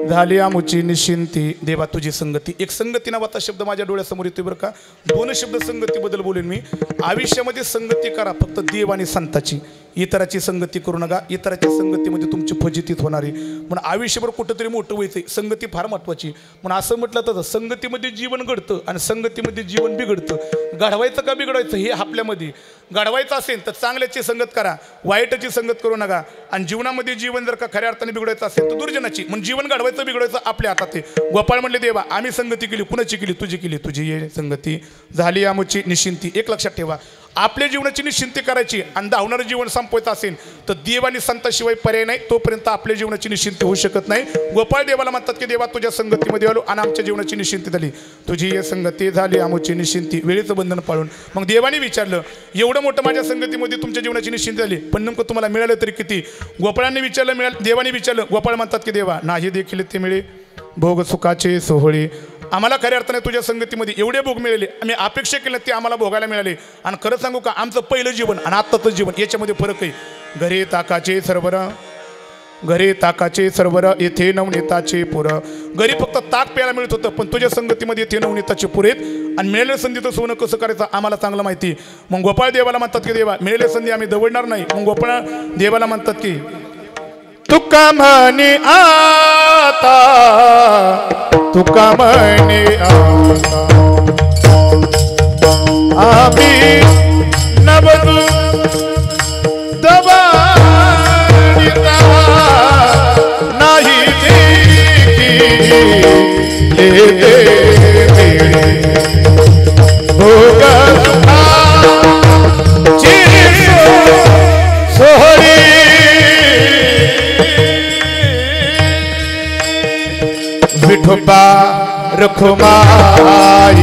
झाली आमुची निश्चिंती. देवा तुझी संगती. एक संगती नावाचा शब्द माझ्या डोळ्यासमोर येतोय बरं का. दोन शब्द संगतीबद्दल बोलेन मी. आयुष्यामध्ये संगती करा फक्त देव आणि संताची. इतराची संगती करू नका. इतराच्या संगतीमध्ये तुमची फजितीत होणारी. पण आयुष्यभर कुठंतरी मोठं व्हायचं. संगती फार महत्वाची. पण असं म्हटलं तर संगतीमध्ये जीवन घडतं आणि संगतीमध्ये जीवन बिघडतं. घडवायचं का बिघडवायचं हे आपल्यामध्ये. घडवायचं असेल तर चांगल्याची संगत करा, वाईटाची संगत करू नका. आणि जीवनामध्ये जीवन जर का खऱ्या अर्थाने बिघडायचं असेल तर दुर्जनाची. म्हणजे जीवन घडवायचं बिघडवायचं आपल्या हातात आहे. गोपाळ म्हणले, देवा आम्ही संगती केली. कुणाची केली? तुझी केली. तुझी ये संगती झाली आमुची निश्चिंती. एक लक्षात ठेवा, आपल्या जीवनाची निश्चिंती करायची आणि धावणारं जीवन संपवायचं असेल तर देव आणि संताशिवाय पर्याय नाही. तोपर्यंत आपल्या जीवनाची निश्चिंती होऊ शकत नाही. गोपाळ देवाला म्हणतात की देवा तुझ्या संगतीमध्ये आलो आणि आमच्या जीवनाची निश्चिंती झाली. तुझी ये संगती झाली आमुची निश्चिंती. वेळेचं बंधन पाळून. मग देवाने विचारलं, एवढं मोठं माझ्या संगतीमध्ये तुमच्या जीवनाची निश्चिंती झाली, पण नेमकं तुम्हाला मिळालं तरी किती? गोपाळांनी विचारलं, देवाने विचारलं. गोपाळ म्हणतात की देवा नाही देखील ते मिळे भोग सुखाचे सोहळे. आम्हाला खऱ्या अर्थाने तुझ्या संगतीमध्ये एवढे भोग मिळाले, आम्ही अपेक्षा केल्या ते आम्हाला भोगायला मिळाले. आणि खरं सांगू का, आमचं पहिलं जीवन आणि आत्ताचं जीवन याच्यामध्ये फरक आहे. घरी ताकाचे सरबर, घरी ताकाचे सरबर, येथे नवनीताचे पुर. घरी फक्त ताक प्यायला मिळत होतं, पण तुझ्या संगतीमध्ये येथे नवनीताचे पुर आहेत. आणि मिळालेल्या संधीचं सोनं कसं करायचं आम्हाला चांगलं माहिती. मग गोपाळ देवाला म्हणतात की देवा मिळालेल्या संधी आम्ही दवडणार नाही. मग गोपाळ देवाला म्हणतात की तुका म्हणे आता, तुका म्हणे आता आम्ही नवदू दबानिता नाही भोग सोहरी विठोबा रखुमाई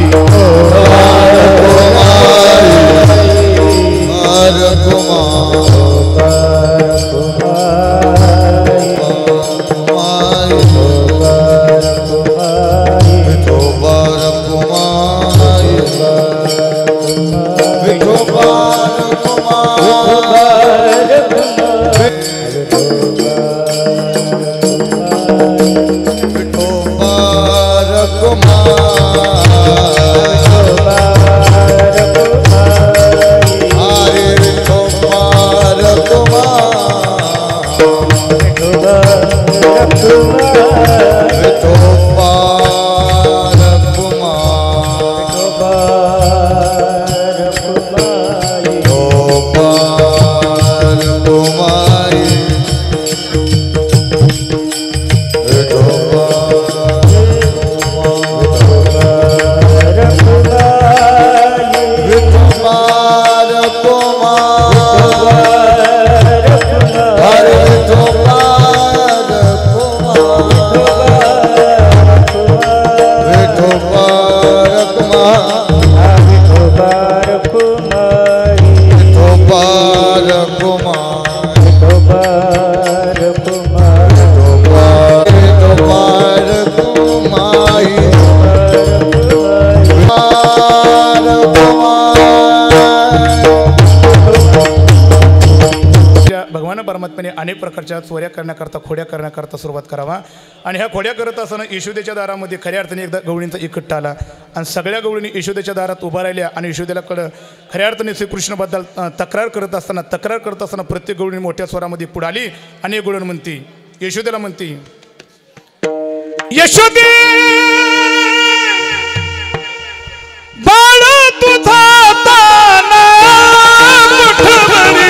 परमात्म्याने अनेक प्रकारच्या चोऱ्या करण्याकरता खोड्या करण्याकरता सुरुवात करावा. आणि ह्या खोड्या करत असताना यशोदेच्या दारामध्ये खऱ्या अर्थाने एकदा गवळींचा इकट्ठा आला आणि सगळ्या गवळींनी यशोदेच्या दारात उभा राहिल्या. आणि यशोदेला खऱ्या अर्थाने श्रीकृष्णाबद्दल तक्रार करत असताना प्रत्येक गवळीने मोठ्या स्वरामध्ये पुढे आली आणि एक गवळण म्हणती, यशोदेला म्हणती, यशोदे बाळ तुझा ताना मुठभरी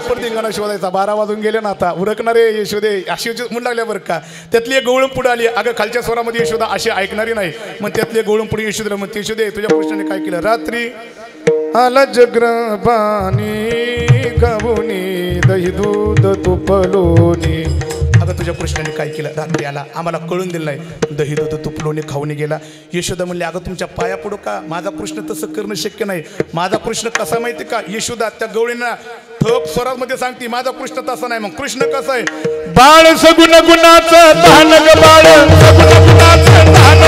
परत धिंगाणा शोधायचा 12 वाजून गेले ना आता उरकणारे यशोदे अशी म्हणू लागल्या बरं का त्यातली एक गवळण पुढे आली अगं खालच्या स्वरामध्ये यशोदा अशी ऐकणारी नाही मग त्यातली एक गवळण पुढे यशोदा म्हणते यशोदे तुझ्या कृष्णाने काय केलं रात्री आला जग्रपानी गावुनी दही दूध तुपलोनी अगं तुझ्या कृष्णाने काय केलं रात्री आला आम्हाला कळून दिलं नाही दही दूध तुपलोनी खाऊन गेला यशोदा म्हणले अगं तुमच्या पाया पडू का माझा कृष्ण तसं करणं शक्य नाही माझा कृष्ण कसा माहिती का यशोदा त्या गवळींना ठोक स्वरामध्ये सांगते माझा कृष्ण तसा नाही मग कृष्ण कसा आहे बाळ सगुण गुणाचं धान ग बाळ सगुण गुणाचं धान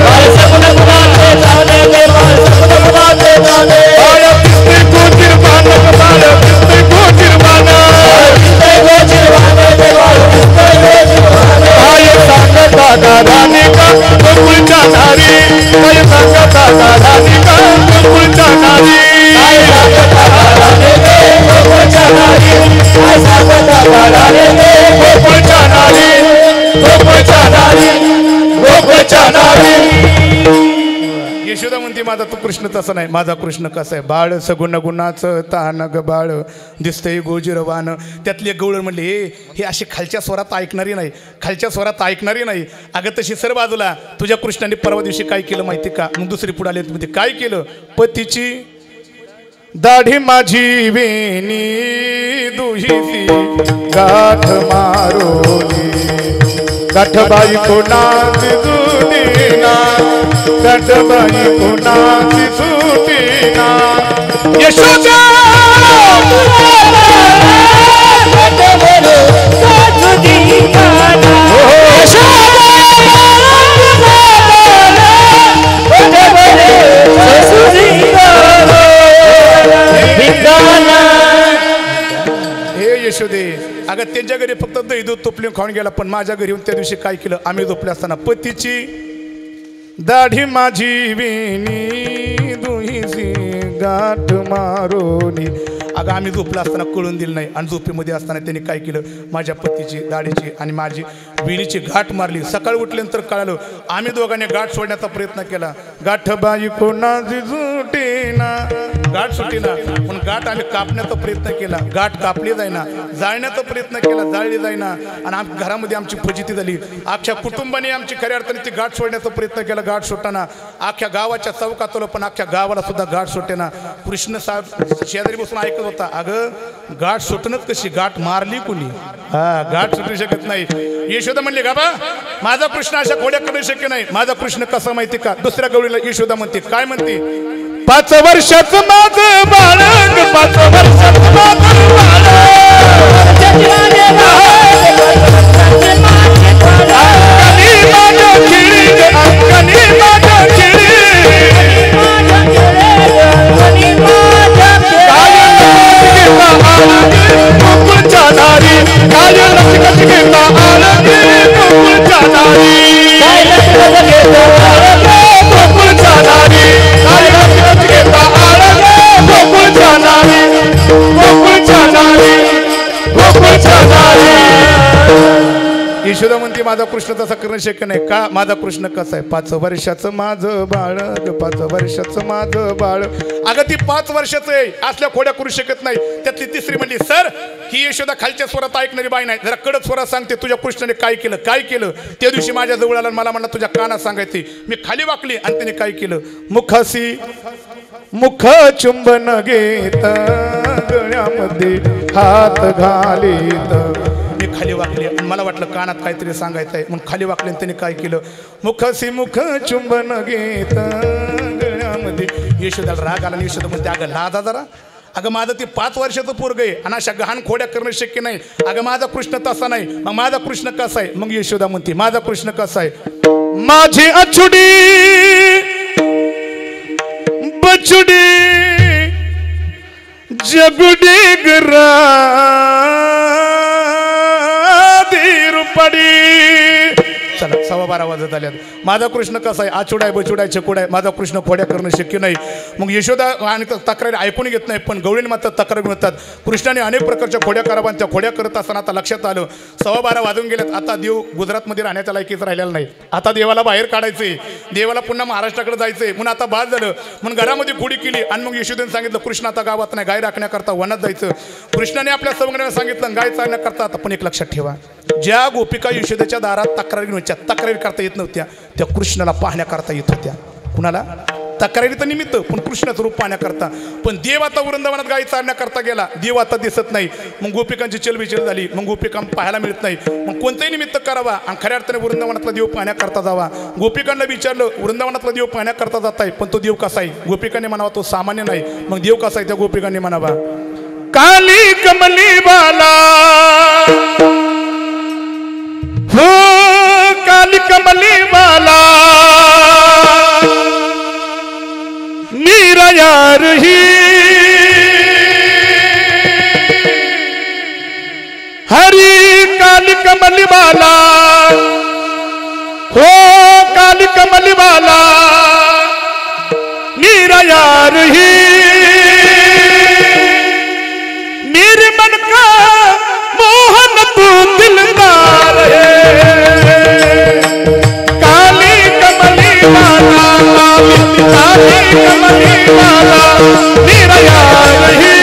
बाळ सगुण गुणाचं धान ग बाळ सगुण गुणाचं धान बाळ दिसते गोचिरवान ग बाळ दिसते गोचिरवान दिसते गोचिरवान ग बाळ दिसते गोचिरवान काय सांगता गाराने का गोकुळच्या नारी काय सांगता गाराने का गोकुळच्या नारी काय सांगता गाराने गोकुळच्या नारी काय सांगता गाराने गोकुळच्या नारी गोकुळच्या नारी गोकुळच्या नारी यशोदा म्हणते माझा तू कृष्ण तसा नाही माझा कृष्ण कसा आहे बाळ सगुण गुणाचं तान ग बाळ दिसतंय गोजिरवान त्यातली एक गवळण म्हणली हे अशी खालच्या स्वरात ऐकणारी नाही खालच्या स्वरात ऐकणारी नाही अगं तशी सर बाजूला तुझ्या कृष्णाने परवा दिवशी काय केलं माहिती का मग दुसरी पुढे आली मध्ये काय केलं पतीची दाढी माझी वेणी दुहिती गाठ मारोनी गाठबाई कोणाची सुटीना गाठबाई कोणाची सुटीना यशोदा यशोदे अगं त्यांच्या घरी फक्त दही दूध तुपली खाऊन गेला पण माझ्या घरी येऊन त्या दिवशी काय केलं आम्ही झोपले असताना पतीची दाढी माझी वेणी दुहीची गाठ मारोनी अगं आम्ही झोपला असताना कळून दिलं नाही आणि झोपेमध्ये असताना त्यांनी काय केलं माझ्या पतीची दाढीची आणि माझी विणीची गाठ मारली सकाळी उठल्यानंतर कळालं आम्ही दोघांनी गाठ सोडण्याचा प्रयत्न केला गाठबाई कोणाची सुटेना गाठ सुटेना पण गाठ आम्ही कापण्याचा प्रयत्न केला गाठ कापली जाईना जाळण्याचा प्रयत्न केला जाळली जाईना आणि घरामध्ये आमची फजिती झाली अख्ख्या कुटुंबाने आमची खऱ्या अर्थाने ती गाठ सोडण्याचा प्रयत्न केला गाठ सुटताना अख्ख्या गावाच्या चौकात आलो पण अख्ख्या गावाला सुद्धा गाठ सुटेना कृष्ण साहेब शेजारी बसून ऐकत होता अगं गाठ सुटणच कशी गाठ मारली कुणी हा गाठ सुटू शकत नाही यशोदा म्हणली का बा माझा कृष्ण अशा घोड्या करू शक्य नाही माझा कृष्ण कसा माहिती का दुसऱ्या गवळीला यशोदा म्हणते काय म्हणते 5 वर्षाचं माझं बाळक 5 वर्षाचं माझं यशोदा म्हणते माझा कृष्ण तसा करणं शक्य नाही का माझा कृष्ण कसा आहे 5 वर्षाचं माझं बाळ 5 वर्षाचं माझं बाळ अगं ती 5 वर्षाचं आहे असल्या खोड्या करू शकत नाही त्यातली तिसरी म्हणली सर ही यशोदा खालच्या स्वरात ऐकणारी बाई नाही जरा कडक स्वरात सांगते तुझ्या कृष्णाने काय केलं त्या दिवशी माझ्या जवळ आला मला म्हणला तुझ्या कानात सांगायची मी खाली वाकली आणि त्याने काय केलं मुखाशी मुख चुंबन घेत गळ्यामध्ये हात घालीत मी खाली वाकले आणि मला वाटलं कानात काहीतरी सांगायचं आहे म्हणून खाली वाकले त्यांनी काय केलं मुखाशी मुख चुंबन घेत गळ्यामध्ये यशोदाला राग आला यशोदा म्हणते अगं लाजा जरा अगं माझं ते 5 वर्षाचं पोरग आहे आणि अशा गहाण खोड्या करणं शक्य नाही अगं माझा कृष्ण तसा नाही मग माझा कृष्ण कसा आहे मग यशोदा म्हणते माझा कृष्ण कसा आहे माझी अछुडी बचुडी जगुडी गरा पडी चला 1:15 12 वाजत आल्यात. माझा कृष्ण कसा आहे, आचुडाय बचुडाय चकुडाय, माझा कृष्ण खोड्या करणं शक्य नाही. मग यशोदा आणि तक्रारी ऐकून घेत नाही, पण गवळीने मात्र तक्रार म्हणतात. कृष्णाने अनेक प्रकारच्या खोड्या कराव्या, त्या खोड्या करत असताना आता लक्षात आलं 12:15 वाजून गेल्यात. आता देव गुजरातमध्ये राहण्याच्या लायकीच राहिलेला नाही. आता देवाला बाहेर काढायचे, देवाला पुन्हा महाराष्ट्राकडे जायचंय. म्हणून आता बाद झालं, म्हणून घरामध्ये खोडी केली. आणि मग यशोदेने सांगितलं कृष्ण आता गावात नाही, गाय राखण्याकरता वनात जायचं. कृष्णाने आपल्या सवंगड्याला सांगितलं गाय चालण्याकरता. आता पण एक लक्षात ठेवा, ज्या गोपिका यशोदेच्या दारात तक्रारी करता येत नव्हत्या, त्या कृष्णाला पाहण्याकरता येत होत्या. कुणाला? तक्रारीचं निमित्त, पण कृष्णाचं रूप पाहण्याकरता. पण देव आता वृंदावनात गाई चालण्याकरता गेला, देव आता दिसत नाही. मग गोपिकांची चलबिचल झाली, मग गोपिकां पाहायला मिळत नाही. मग कोणतंही निमित्त करावा आणि खऱ्या अर्थाने वृंदावनातला देव पाहण्याकरता जावा. गोपिकांना विचारलं वृंदावनातला देव पाहण्याकरता जात आहे, पण तो देव कसा आहे? गोपिकांनी म्हणावा तो सामान्य नाही. मग देव कसा आहे? त्या गोपिकांनी म्हणावा काली कमली बाला, हो काली कमली बाला, मीरा यार ही हरी काली कमली बाला, हो काली कमली बाला, मीरा यार ही मेरे मन का मोहन तू दिलदार है. काली कमली बाला, काली कमली बाला, मेरा यार ही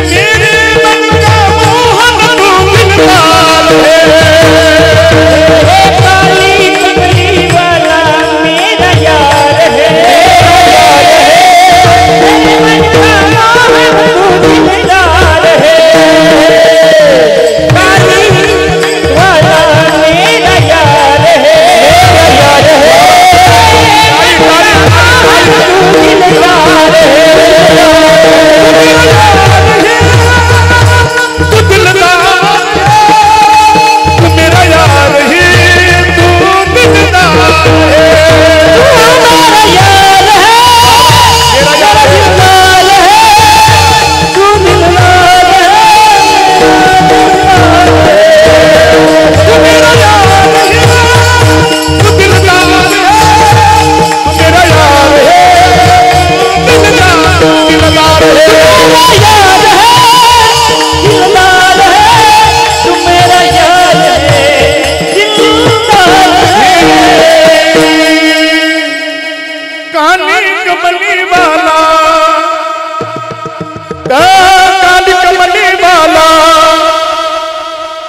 मेरे मन का मोहन तू दिलदार है. काली कमली वाला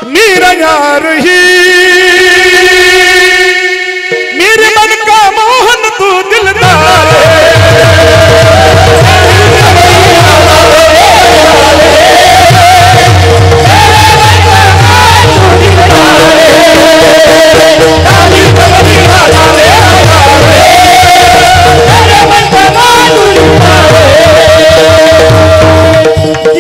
मेरा यार है, मेरे मन का मोहन तू दिलदार है. काली वाला मेरा यार है,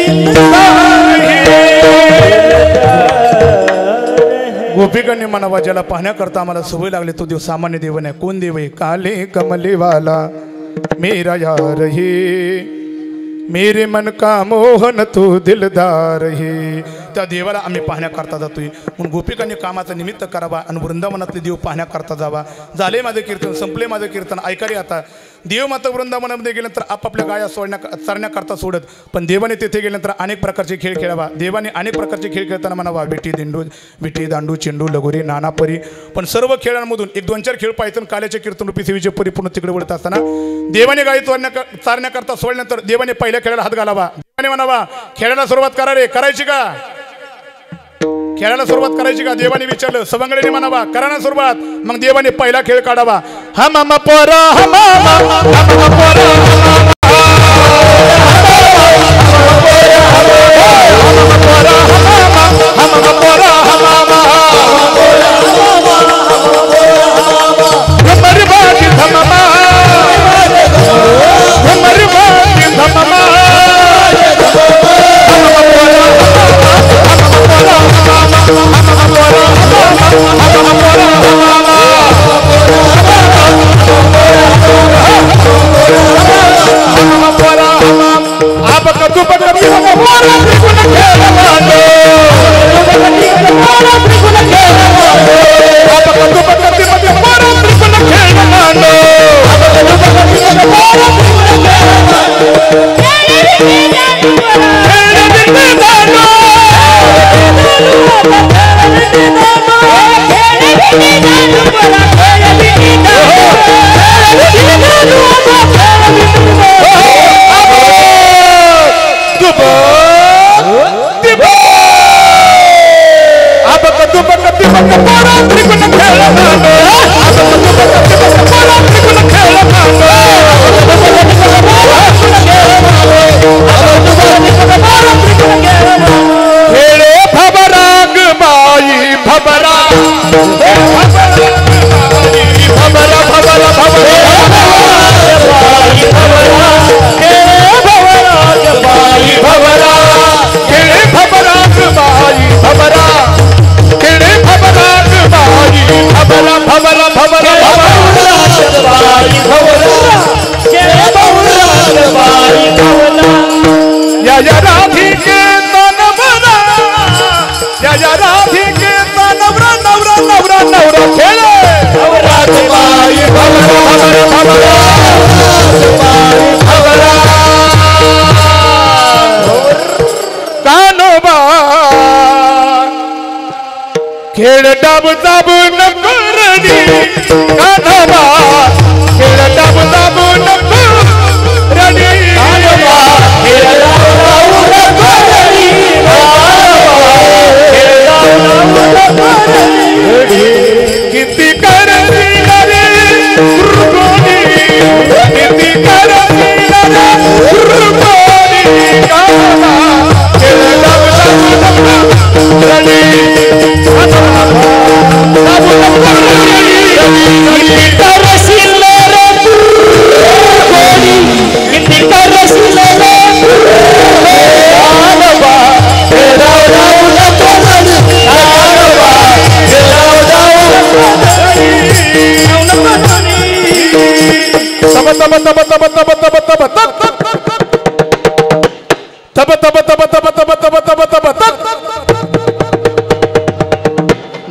गोपिकांनी म्हणावा ज्याला पाहण्याकरता आम्हाला सवय लागली तो देव सामान्य देव नाही. कोण देव आहे? काले कमलीवाला मेरा यार ही मेरे मन का मोहन तू दिलदार ही. त्या देवाला आम्ही पाहण्याकरता जातोय. म्हणून गोपिकांनी कामाचा निमित्त करावा आणि वृंदावनातले देव पाहण्याकरता जावा. झाले माझे कीर्तन, संपले माझे कीर्तन. ऐका रे आता, देव मात्र वृंदावनामध्ये गेल्यानंतर आपापल्या गाया चरण्याकरता सोडत, पण देवाने तेथे गेल्यानंतर अनेक प्रकारचे खेळ खेळावा. देवाने अनेक प्रकारचे खेळ खेळताना म्हणावा विटी दांडू चेंडू लगोरी नाना परी. पण सर्व खेळांमधून एक 2-4 खेळ पाहिजे. काल्याचे कीर्तन रूपी सेवेचे परिपूर्ण तिकडे वळत असताना देवाने गाई चारण्याकरता सोडल्यानंतर देवाने पहिल्या खेळाला हात घालावा. देवाने म्हणावा खेळायला सुरुवात करा रे. करायची का? खेळायला सुरुवात करायची का? देवाने विचारलं. सवंगडीने म्हणावा करा ना सुरुवात. मग देवाने पहिला खेळ काढावा. हम पोरा हम खेळ डाब दाब न करणी कान्हाबा खेळ डाब दाब न करणी कान्हाबा खेळ डाब दाब न करणी खेळ डाब दाब न करणी किती करणी रे गुरुगोनी किती करणी रे गुरुगोनी कान्हाबा खेळ डाब दाब न करणी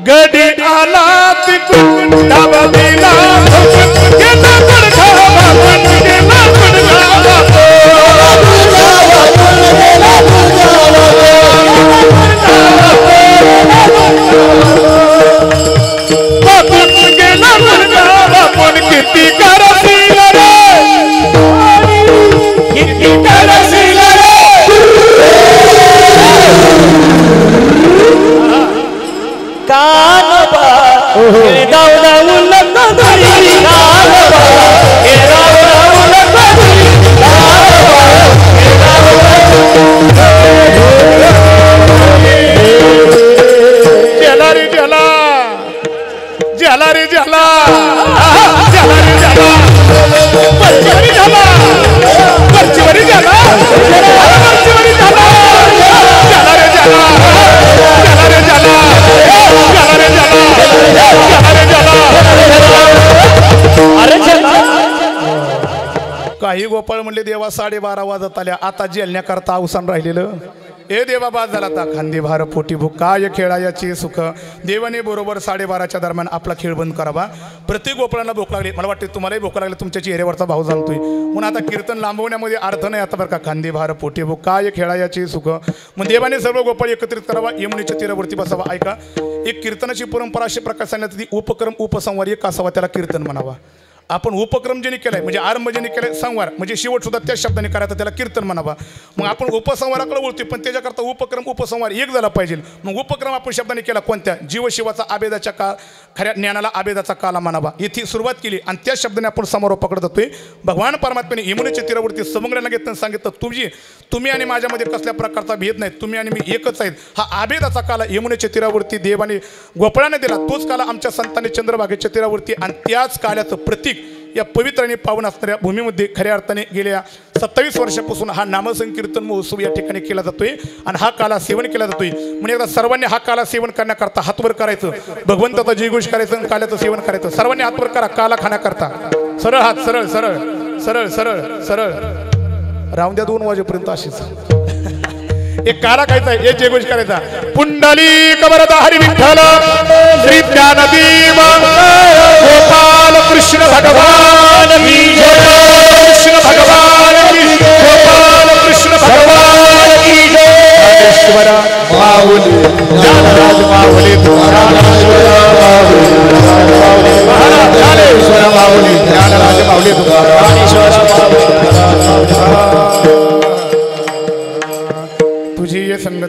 गडी आला तिकून डाबा दिला गेला पडखा बाबून गेला पडखा बाबून गेला पडखा बाबून किती करशील रे किती करशील रे कान्हाबा खेळ डाव डाव नको धरी कान्हाबा खेळ डाव डाव नको धरी जला रे जला जला रे जला जला रे जला परचीवरी जला परचीवरी जला परचीवरी जला जला रे जला जला रे जला काही गोपाळ म्हणले देवा 12:30 वाजत आल्या आता जेलण्याकरता अवसान राहिलेलं ए देवा बाद झाला आता खांदे भार पोटी भूक काय खेळायाची सुख देवाने बरोबर 12:30च्या दरम्यान आपला खेळ बंद करावा. प्रत्येक गोपाळांना भूक लागली मला वाटते तुम्हालाही भूक लागली तुमच्या चेहऱ्यावरचा भाव जाणतोय म्हणून आता कीर्तन लांबवण्यामध्ये अर्थ नाही आता बरं का. खांदे भार पोटी भूक काय खेळायाची सुख मग देवाने सर्व गोपाळ एकत्रित करावा यमुनेच्या तीरावरती बसावा. ऐका एक कीर्तनाची परंपरा अशा प्रकारे सांगण्यात ती उपक्रम उपसंवार एक असावा त्याला कीर्तन म्हणावा. आपण उपक्रम ज्याने केलाय म्हणजे आरंभ ज्याने केलाय संवार म्हणजे शेवट सुद्धा त्याच शब्दाने करायचा त्याला कीर्तन म्हणावा. मग आपण उपसंवाराकडे बोलतोय पण त्याच्याकरता उपक्रम उपसंवार एक झाला पाहिजे. मग उपक्रम आपण शब्दाने केला कोणत्या जीवशिवाचा आभेदाच्या काळ खऱ्या ज्ञानाला आभेदाचा काला म्हणावा इथे सुरुवात केली आणि त्याच शब्दाने आपण समारोपाकडे जातोय. भगवान परमात्म्याने यमुनेच्या तीरावरती समग्रांना घेताना सांगितलं तुम्ही आणि माझ्यामध्ये कसल्या प्रकारचा भेद नाही तुम्ही आणि मी एकच आहेत. हा आभेदाचा काला यमुनेच्या तीरावरती देवाने गोपाळाने दिला तोच काला आमच्या संतांनी चंद्रभागेच्या तीरावरती आणि त्याच काल्याचं प्रतीक या पवित्र आणि पावन असणाऱ्या भूमीमध्ये खऱ्या अर्थाने गेल्या 27 वर्षापासून हा नामसंकीर्तन महोत्सव या ठिकाणी केला जातोय आणि हा काला सेवन केला जातोय. म्हणजे एकदा सर्वांनी हा काला सेवन करण्याकरता हातवर करायचं भगवंताचा जयघोष करायचं आणि काल्याचं सेवन करायचं. सर्वांनी हातवर करा काला खाण्याकरता सरळ हात सरळ सरळ सरळ सरळ सरळ राहून द्या 2 वाजेपर्यंत अशीच एक काला खायचा एक जयघोष करायचा. पुंडली कबरदा हरी विठ्ठल श्री ज्ञानदेव